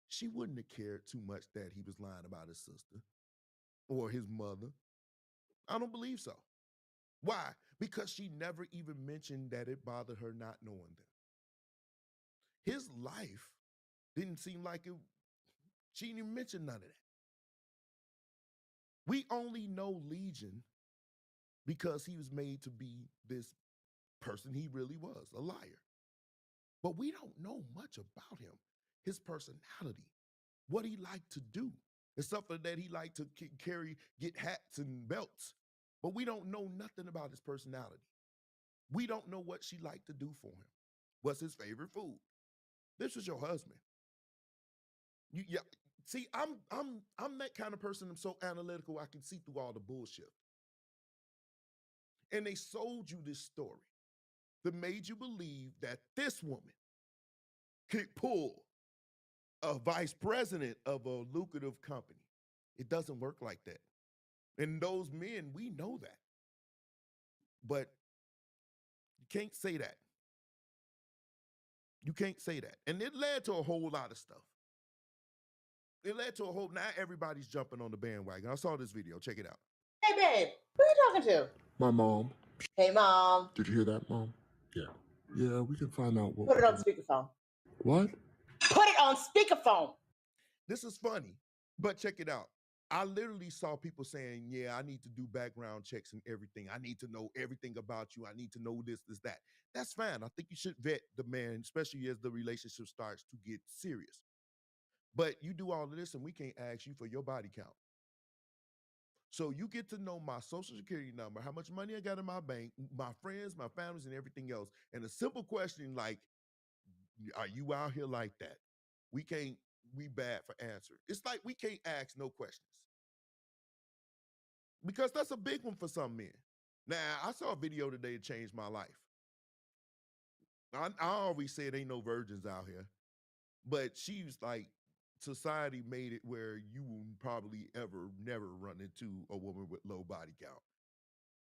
she wouldn't have cared too much that he was lying about his sister or his mother. I don't believe so. Why? Because she never even mentioned that it bothered her not knowing them. His life didn't seem like it. She didn't even mention none of that. We only know Legion because he was made to be this person he really was, a liar. But we don't know much about him, his personality, what he liked to do. It's something that he liked to get hats and belts. But we don't know nothing about his personality. We don't know what she liked to do for him. What's his favorite food? This was your husband. Yeah. See, I'm that kind of person. I'm so analytical. I can see through all the bullshit. And they sold you this story that made you believe that this woman could pull a vice president of a lucrative company. It doesn't work like that. And those men, we know that. But you can't say that. You can't say that. And it led to a whole lot of stuff. It led to now everybody's jumping on the bandwagon. I saw this video. Check it out. Hey, babe, who are you talking to? My mom. Hey, Mom. Did you hear that, Mom? Yeah. Yeah, we can find out what. Put it on speakerphone. What? Put it on speakerphone. This is funny, but check it out. I literally saw people saying, yeah, I need to do background checks and everything. I need to know everything about you. I need to know this, that. That's fine. I think you should vet the man, especially as the relationship starts to get serious. But you do all of this and we can't ask you for your body count. So you get to know my social security number, how much money I got in my bank, my friends, my families, and everything else. And a simple question like, are you out here like that? We bad for answer. It's like we can't ask no questions. Because that's a big one for some men. Now, I saw a video today that changed my life. I always said ain't no virgins out here. But she was like, society made it where you will probably never run into a woman with low body count.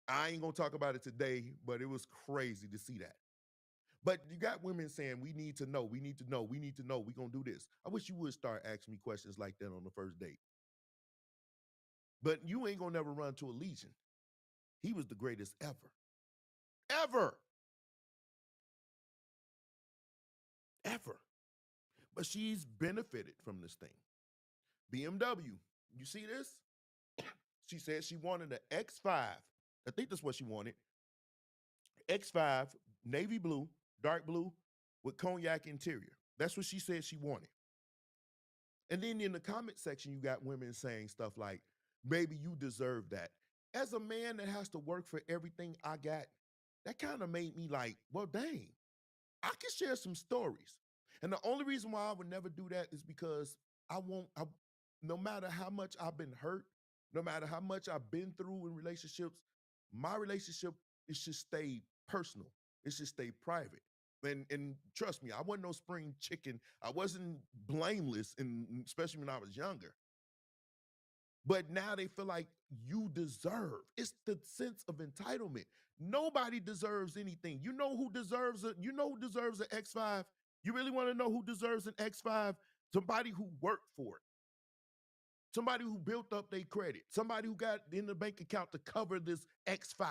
I ain't gonna talk about it today, but it was crazy to see that. But you got women saying, we need to know, we need to know, we need to know, we gonna do this. I wish you would start asking me questions like that on the first date. But you ain't gonna never run to a Legion. He was the greatest ever. Ever. Ever. But she's benefited from this thing. BMW, you see this? She said she wanted an X5. I think that's what she wanted. X5, navy blue, dark blue, with cognac interior. That's what she said she wanted. And then in the comment section, you got women saying stuff like, maybe you deserve that. As a man that has to work for everything I got, that kind of made me like, well, dang, I can share some stories. And the only reason why I would never do that is because no matter how much I've been hurt, no matter how much I've been through in relationships, my relationship, it should stay personal. It should stay private. And trust me, I wasn't no spring chicken. I wasn't blameless, especially when I was younger. But now they feel like you deserve. It's the sense of entitlement. Nobody deserves anything. You know who deserves it? You know who deserves an X5? You really want to know who deserves an X5? Somebody who worked for it. Somebody who built up their credit. Somebody who got in the bank account to cover this X5,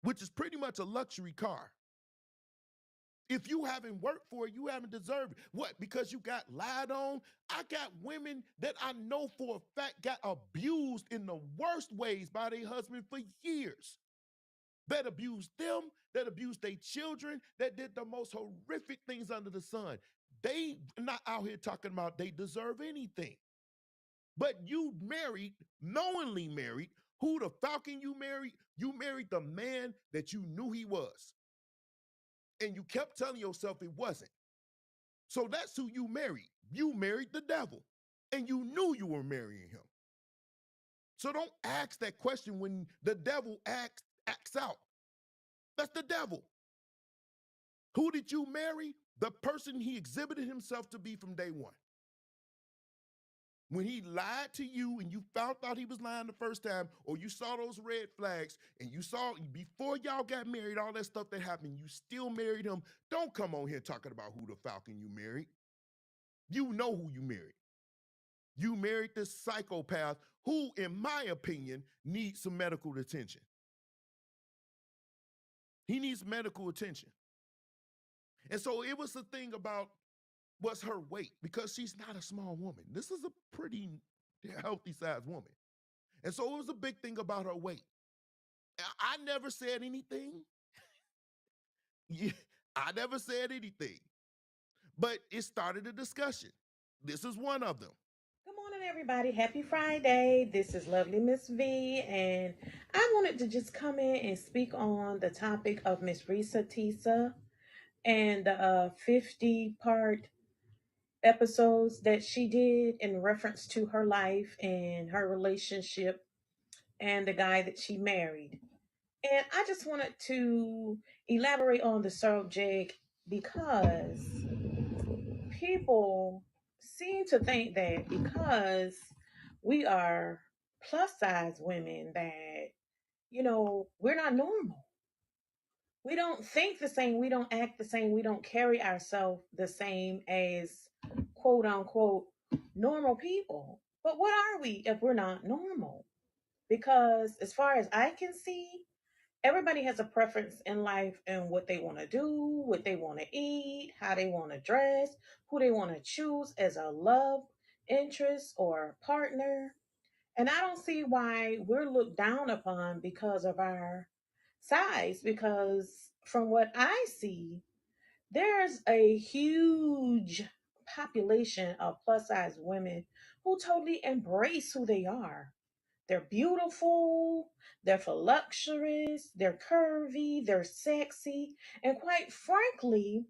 which is pretty much a luxury car. If you haven't worked for it, you haven't deserved it. What? Because you got lied on? I got women that I know for a fact got abused in the worst ways by their husband for years. That abused them, that abused their children, that did the most horrific things under the sun. They not out here talking about they deserve anything. But you married, knowingly married, who the falcon you married? You married the man that you knew he was. And you kept telling yourself it wasn't. So that's who you married. You married the devil. And you knew you were marrying him. So don't ask that question when the devil acts out. That's the devil. Who did you marry? The person he exhibited himself to be from day one. When he lied to you and you found out he was lying the first time, or you saw those red flags and you saw before y'all got married, all that stuff that happened, you still married him. Don't come on here talking about who the falcon you married. You know who you married. You married this psychopath who, in my opinion, needs some medical attention. He needs medical attention. And so it was the thing about what's her weight, because she's not a small woman. This is a pretty healthy sized woman. And so it was a big thing about her weight. I never said anything. Yeah, I never said anything. But it started a discussion. This is one of them. Good morning, everybody. Happy Friday. This is lovely Miss V, and I wanted to just come in and speak on the topic of Miss Risa Tisa and the 50-part episodes that she did in reference to her life and her relationship and the guy that she married. And I just wanted to elaborate on the subject because people seem to think that because we are plus size women that, we're not normal. We don't think the same, we don't act the same, we don't carry ourselves the same as quote unquote normal people. But what are we if we're not normal? Because as far as I can see, everybody has a preference in life and what they want to do, what they want to eat, how they want to dress, who they want to choose as a love interest or partner. And I don't see why we're looked down upon because of our size, because from what I see, there's a huge population of plus size women who totally embrace who they are. They're beautiful, they're voluptuous, they're curvy, they're sexy. And quite frankly,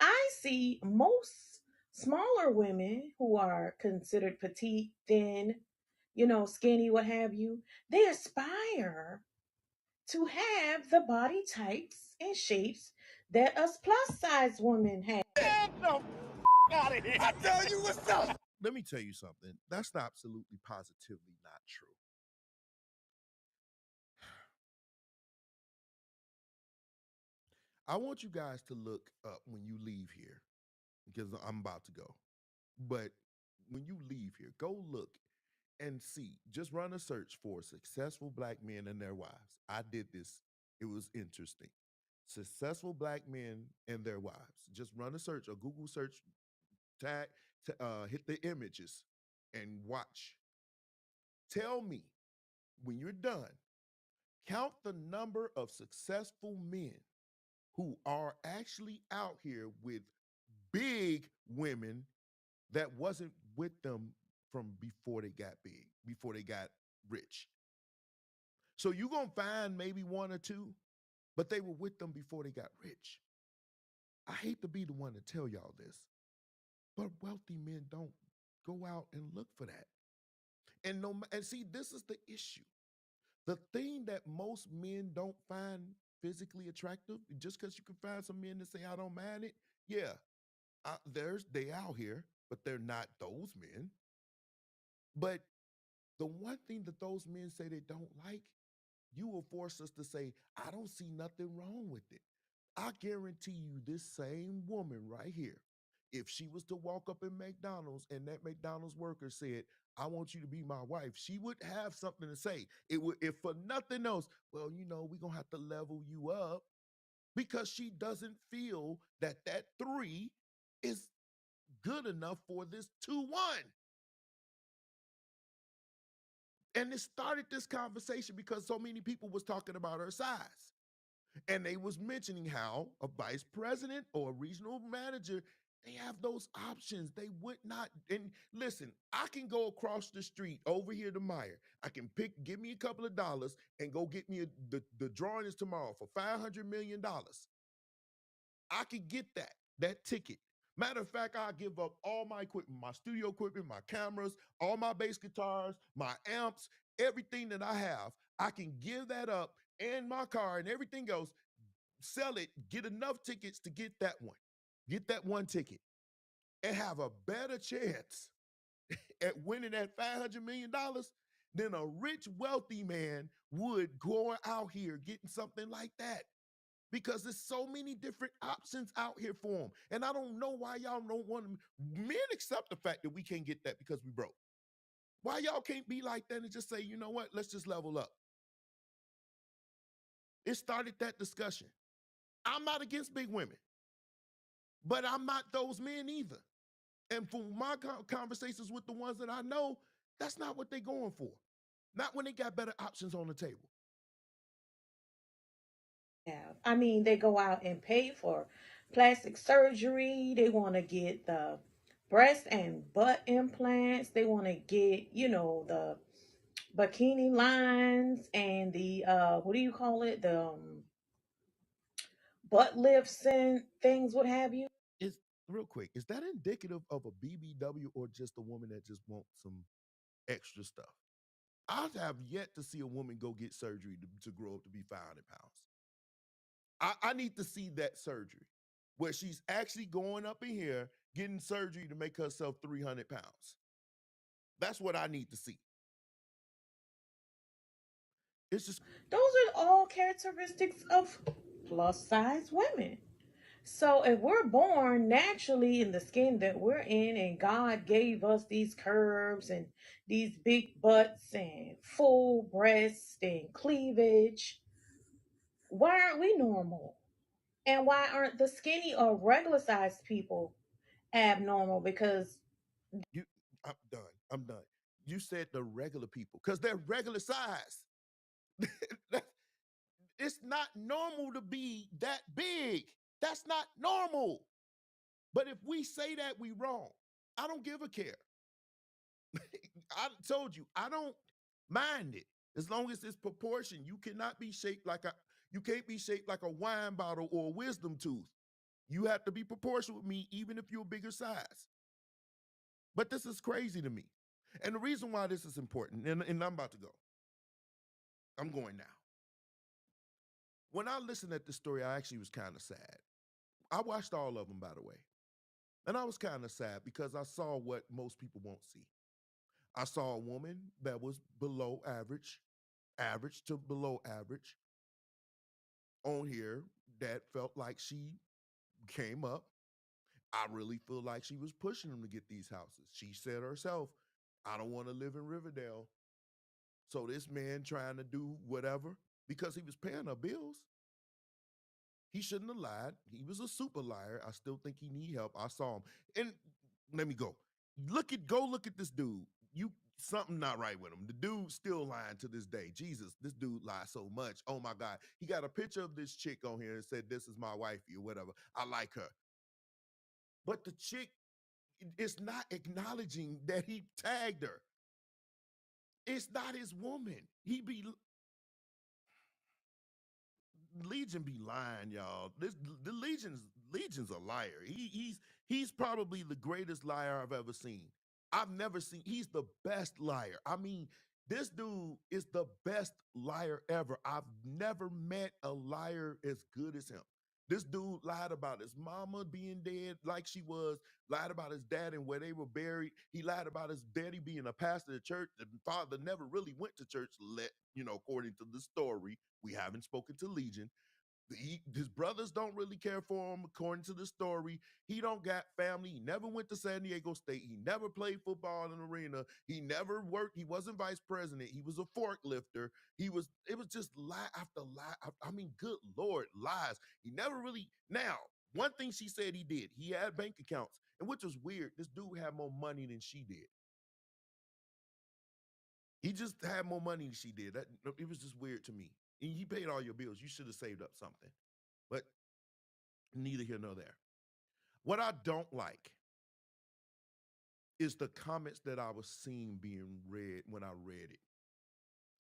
I see most smaller women who are considered petite, thin, skinny, what have you, they aspire to have the body types and shapes that us plus size women have. Get the out of here. I tell you what's up. Let me tell you something. That's absolutely positively not true. I want you guys to look up when you leave here, because I'm about to go. But when you leave here, go look and see. Just run a search for successful black men and their wives. I did this. It was interesting. Successful black men and their wives. Just run a search, a Google search tag, hit the images and watch. Tell me, when you're done, count the number of successful men who are actually out here with big women that wasn't with them from before they got big, before they got rich. So you're going to find maybe one or two, but they were with them before they got rich. I hate to be the one to tell y'all this, but wealthy men don't go out and look for that. And see, this is the issue. The thing that most men don't find physically attractive, just because you can find some men that say I don't mind it, yeah, they out here, but they're not those men. But the one thing that those men say they don't like, you will force us to say, I don't see nothing wrong with it. I guarantee you, this same woman right here, if she was to walk up in McDonald's and that McDonald's worker said, I want you to be my wife, she would have something to say. It would, if for nothing else, well, we're going to have to level you up, because she doesn't feel that that 3 is good enough for this 2-1. And it started this conversation because so many people was talking about her size. And they was mentioning how a vice president or a regional manager, they have those options. They would not. And listen, I can go across the street over here to Meyer. I can give me a couple of dollars and go get me the drawing is tomorrow for $500 million. I could get that ticket. Matter of fact, I'll give up all my equipment, my studio equipment, my cameras, all my bass guitars, my amps, everything that I have. I can give that up and my car and everything else, sell it, get enough tickets to get that one. Get that one ticket and have a better chance at winning that $500 million than a rich, wealthy man would going out here getting something like that. Because there's so many different options out here for them. And I don't know why y'all don't want them. Men accept the fact that we can't get that because we broke. Why y'all can't be like that and just say, you know what, let's just level up. It started that discussion. I'm not against big women, but I'm not those men either. And from my conversations with the ones that I know, that's not what they're going for. Not when they got better options on the table. Yeah, I mean, they go out and pay for plastic surgery. They want to get the breast and butt implants. They want to get, the bikini lines and the what do you call it? The butt lifts and things, what have you. Is real quick, is that indicative of a BBW or just a woman that just wants some extra stuff? I have yet to see a woman go get surgery to grow up to be 500 pounds. I need to see that surgery where she's actually going up in here getting surgery to make herself 300 pounds. That's what I need to see. It's just, Those are all characteristics of plus size women. So if we're born naturally in the skin that we're in, and God gave us these curves and these big butts and full breasts and cleavage, why aren't we normal? And why aren't the skinny or regular sized people abnormal? Because you, I'm done. I'm done. You said the regular people because they're regular size. It's not normal to be that big. That's not normal. But if we say that, we wrong. I don't give a care. I told you, I don't mind it as long as it's proportion. You cannot be shaped like you can't be shaped like a wine bottle or a wisdom tooth. You have to be proportional with me, even if you're a bigger size. But this is crazy to me. And the reason why this is important, and I'm about to go. I'm going now. When I listened at this story, I actually was kind of sad. I watched all of them, by the way. And I was kind of sad because I saw what most people won't see. I saw a woman that was below average, average to below average on here that felt like she came up. I really feel like she was pushing them to get these houses. She said herself, I don't want to live in Riverdale. So this man trying to do whatever because he was paying her bills. He shouldn't have lied. He was a super liar. I still think he need help. I saw him. And let me go. Go look at this dude. Something not right with him. The dude still lying to this day. Jesus, this dude lies so much. Oh my God. He got a picture of this chick on here and said, this is my wifey or whatever. I like her. But the chick, it's not acknowledging that he tagged her. It's not his woman. He be Legion be lying, y'all. The Legion's a liar. He's probably the greatest liar I've ever seen. I've never seen. He's the best liar. I mean, this dude is the best liar ever. I've never met a liar as good as him. This dude lied about his mama being dead like she was, lied about his dad and where they were buried. He lied about his daddy being a pastor at church. The father never really went to church, according to the story. We haven't spoken to Legion. His brothers don't really care for him, according to the story. He don't got family. He never went to San Diego State. He never played football in an arena. He never worked. He wasn't vice president. He was a forklifter. It was just lie after lie. I mean, good Lord, lies. He never really. Now, one thing she said he did, he had bank accounts, and which was weird. This dude had more money than she did. He just had more money than she did. It was just weird to me. And he paid all your bills. You should have saved up something. But neither here nor there. What I don't like is the comments that I was seeing being read when I read it.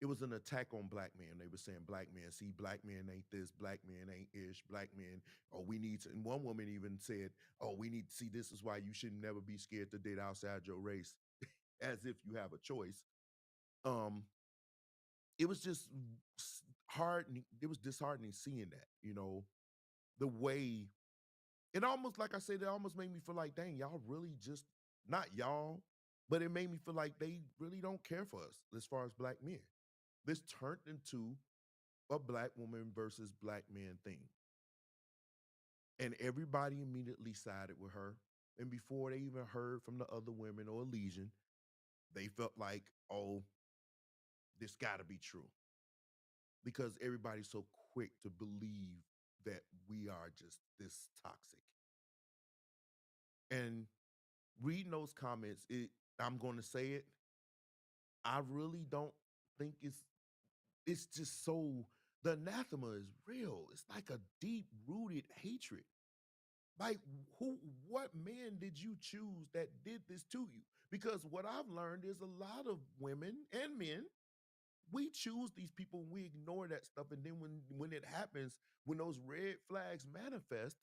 It was an attack on black men. They were saying black men, see, black men ain't this, black men ain't ish, black men, we need to. And one woman even said, we need to see, this is why you should never be scared to date outside your race, as if you have a choice. It was just hard. It was disheartening seeing that, the way it almost, like I said, it almost made me feel like, dang, y'all really just, not y'all, but it made me feel like they really don't care for us as far as black men. This turned into a black woman versus black man thing. And everybody immediately sided with her. And before they even heard from the other women or Legion, they felt like, this gotta be true. Because everybody's so quick to believe that we are just this toxic. And reading those comments, I'm going to say it, I really don't think it's just so, the anathema is real. It's like a deep-rooted hatred. Like, what man did you choose that did this to you? Because what I've learned is a lot of women and men, we choose these people and we ignore that stuff. And then when it happens, when those red flags manifest,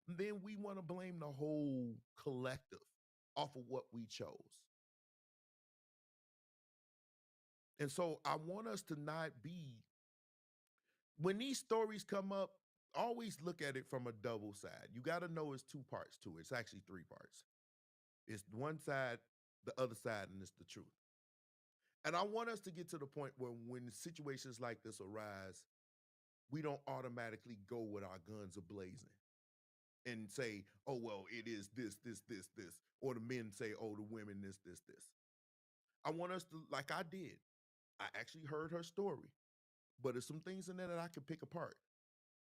then we want to blame the whole collective off of what we chose. And so I want us to not be, when these stories come up, always look at it from a double side. You got to know it's two parts to it. It's actually three parts. It's one side, the other side, and it's the truth. And I want us to get to the point where when situations like this arise, we don't automatically go with our guns ablazing and say, well, it is this. Or the men say, the women this. I want us to, like I did, I actually heard her story, but there's some things in there that I can pick apart.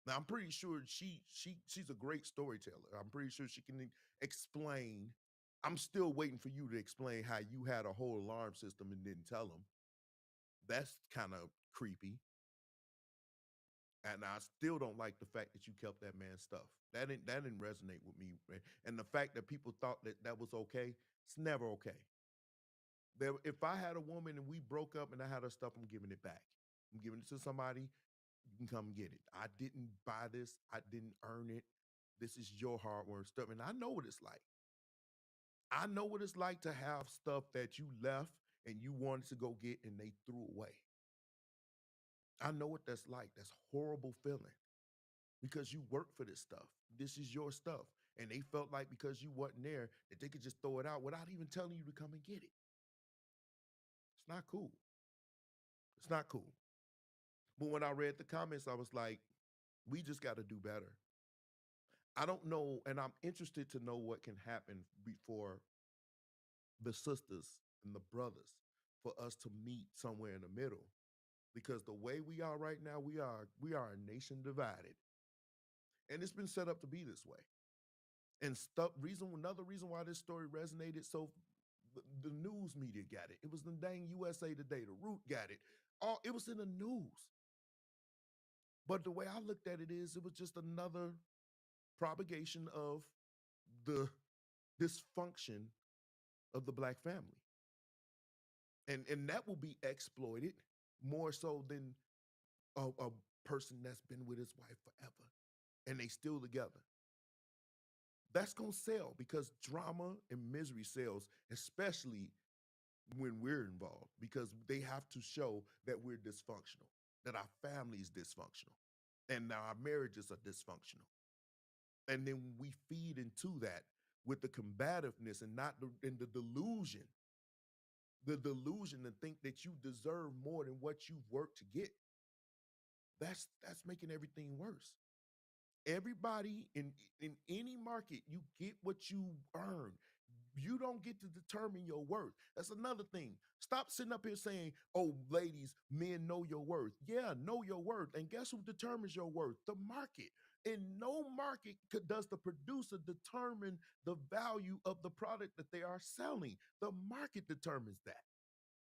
Now, I'm pretty sure she's a great storyteller. I'm pretty sure she can explain. I'm still waiting for you to explain how you had a whole alarm system and didn't tell them. That's kind of creepy. And I still don't like the fact that you kept that man's stuff. That didn't resonate with me. And the fact that people thought that was okay, it's never okay. If I had a woman and we broke up and I had her stuff, I'm giving it back. I'm giving it to somebody. You can come get it. I didn't buy this. I didn't earn it. This is your hard work stuff. And I know what it's like. I know what it's like to have stuff that you left and you wanted to go get and they threw away. I know what that's like. That's horrible feeling because you work for this stuff. This is your stuff. And they felt like because you wasn't there that they could just throw it out without even telling you to come and get it. It's not cool. It's not cool. But when I read the comments, I was like, we just got to do better. I don't know, and I'm interested to know what can happen before the sisters and the brothers for us to meet somewhere in the middle. Because the way we are right now, we are a nation divided. And it's been set up to be this way. And another reason why this story resonated, so the news media got it. It was the dang USA Today, the Root got it. It was in the news. But the way I looked at it is, it was just another propagation of the dysfunction of the Black family. And that will be exploited more so than a person that's been with his wife forever and they still together. That's going to sell because drama and misery sells, especially when we're involved, because they have to show that we're dysfunctional, that our family is dysfunctional, and our marriages are dysfunctional. And then we feed into that with the combativeness and not in the delusion to think that you deserve more than what you've worked to get. That's making everything worse. Everybody in any market, you get what you earn. You don't get to determine your worth. That's another thing. Stop sitting up here saying, oh, ladies, men know your worth. Yeah, know your worth. And guess who determines your worth? The market. In no market does the producer determine the value of the product that they are selling. The market determines that.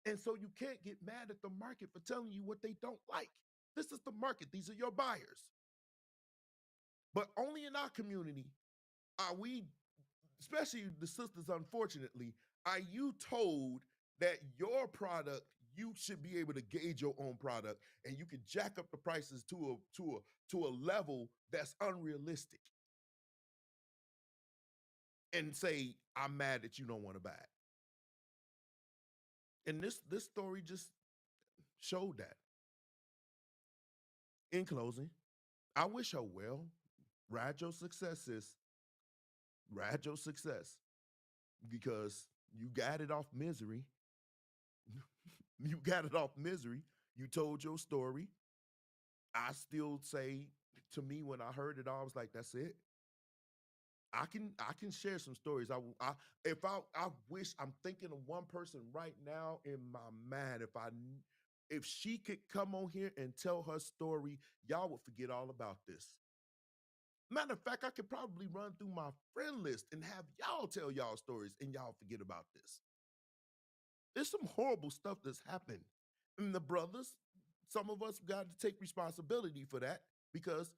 And so you can't get mad at the market for telling you what they don't like. This is the market. These are your buyers. But only in our community are we, especially the sisters, unfortunately, are you told that your product, you should be able to gauge your own product and you can jack up the prices to a level that's unrealistic and say, I'm mad that you don't want to buy it. And this story just showed that. In closing, I wish her well. Ride your success, sis. Ride your success. Because you got it off misery. You got it off misery. You told your story. I still say, to me, when I heard it all, I was like, that's it. I can share some stories. I wish, I'm thinking of one person right now in my mind. If she could come on here and tell her story, y'all would forget all about this. Matter of fact, I could probably run through my friend list and have y'all tell y'all stories and y'all forget about this. There's some horrible stuff that's happened. And the brothers, some of us got to take responsibility for that because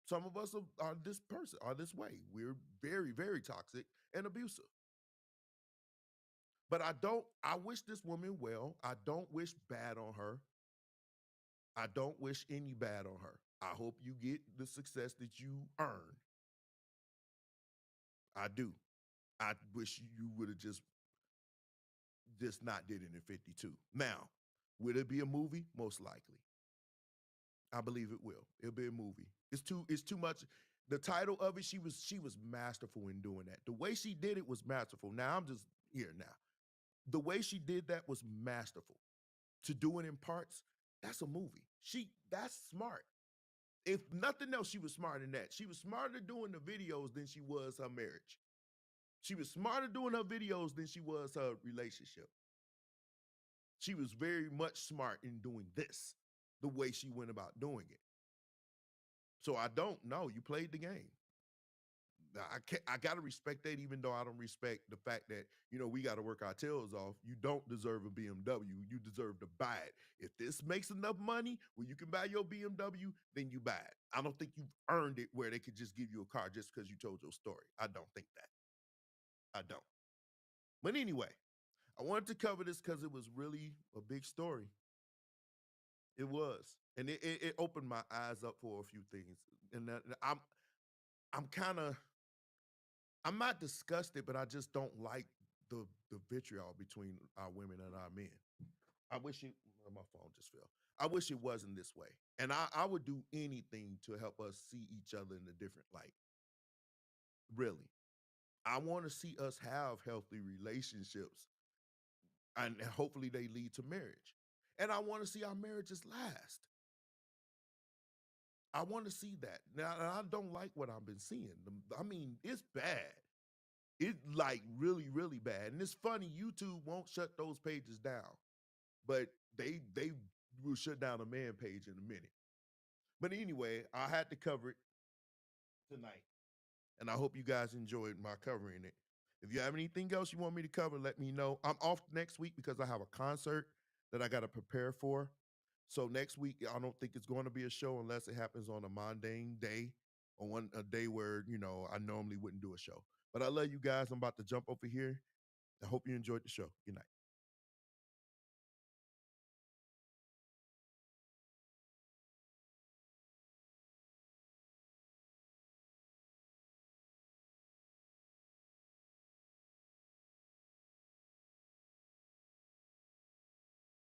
some of us are this way. We're very, very toxic and abusive. But I wish this woman well. I don't wish bad on her. I don't wish any bad on her. I hope you get the success that you earn. I do. I wish you would have just not did it in 52. Now, will it be a movie? Most likely. I believe it will. It'll be a movie. It's too much. The title of it, she was masterful in doing that. The way she did it was masterful. Now I'm just here now. The way she did that was masterful. To do it in parts, that's a movie. That's smart. If nothing else, she was smarter than that. She was smarter doing the videos than she was her marriage. She was smarter doing her videos than she was her relationship. She was very much smart in doing this, the way she went about doing it. So I don't know. You played the game. I got to respect that, even though I don't respect the fact that, we got to work our tails off. You don't deserve a BMW. You deserve to buy it. If this makes enough money where you can buy your BMW, then you buy it. I don't think you've earned it where they could just give you a car just because you told your story. I don't think that. I don't. But anyway, I wanted to cover this because it was really a big story. It was. And it opened my eyes up for a few things. And I'm not disgusted, but I just don't like the vitriol between our women and our men. I wish my phone just fell. I wish it wasn't this way. And I would do anything to help us see each other in a different light. Really. I want to see us have healthy relationships, and hopefully they lead to marriage. And I want to see our marriages last. I want to see that. Now, I don't like what I've been seeing. I mean, it's bad. It's like really, really bad. And it's funny, YouTube won't shut those pages down. But they will shut down a man page in a minute. But anyway, I had to cover it tonight. And I hope you guys enjoyed my covering it. If you have anything else you want me to cover, let me know. I'm off next week because I have a concert that I got to prepare for. So next week, I don't think it's going to be a show unless it happens on a mundane day on a day where, I normally wouldn't do a show. But I love you guys. I'm about to jump over here. I hope you enjoyed the show. Good night.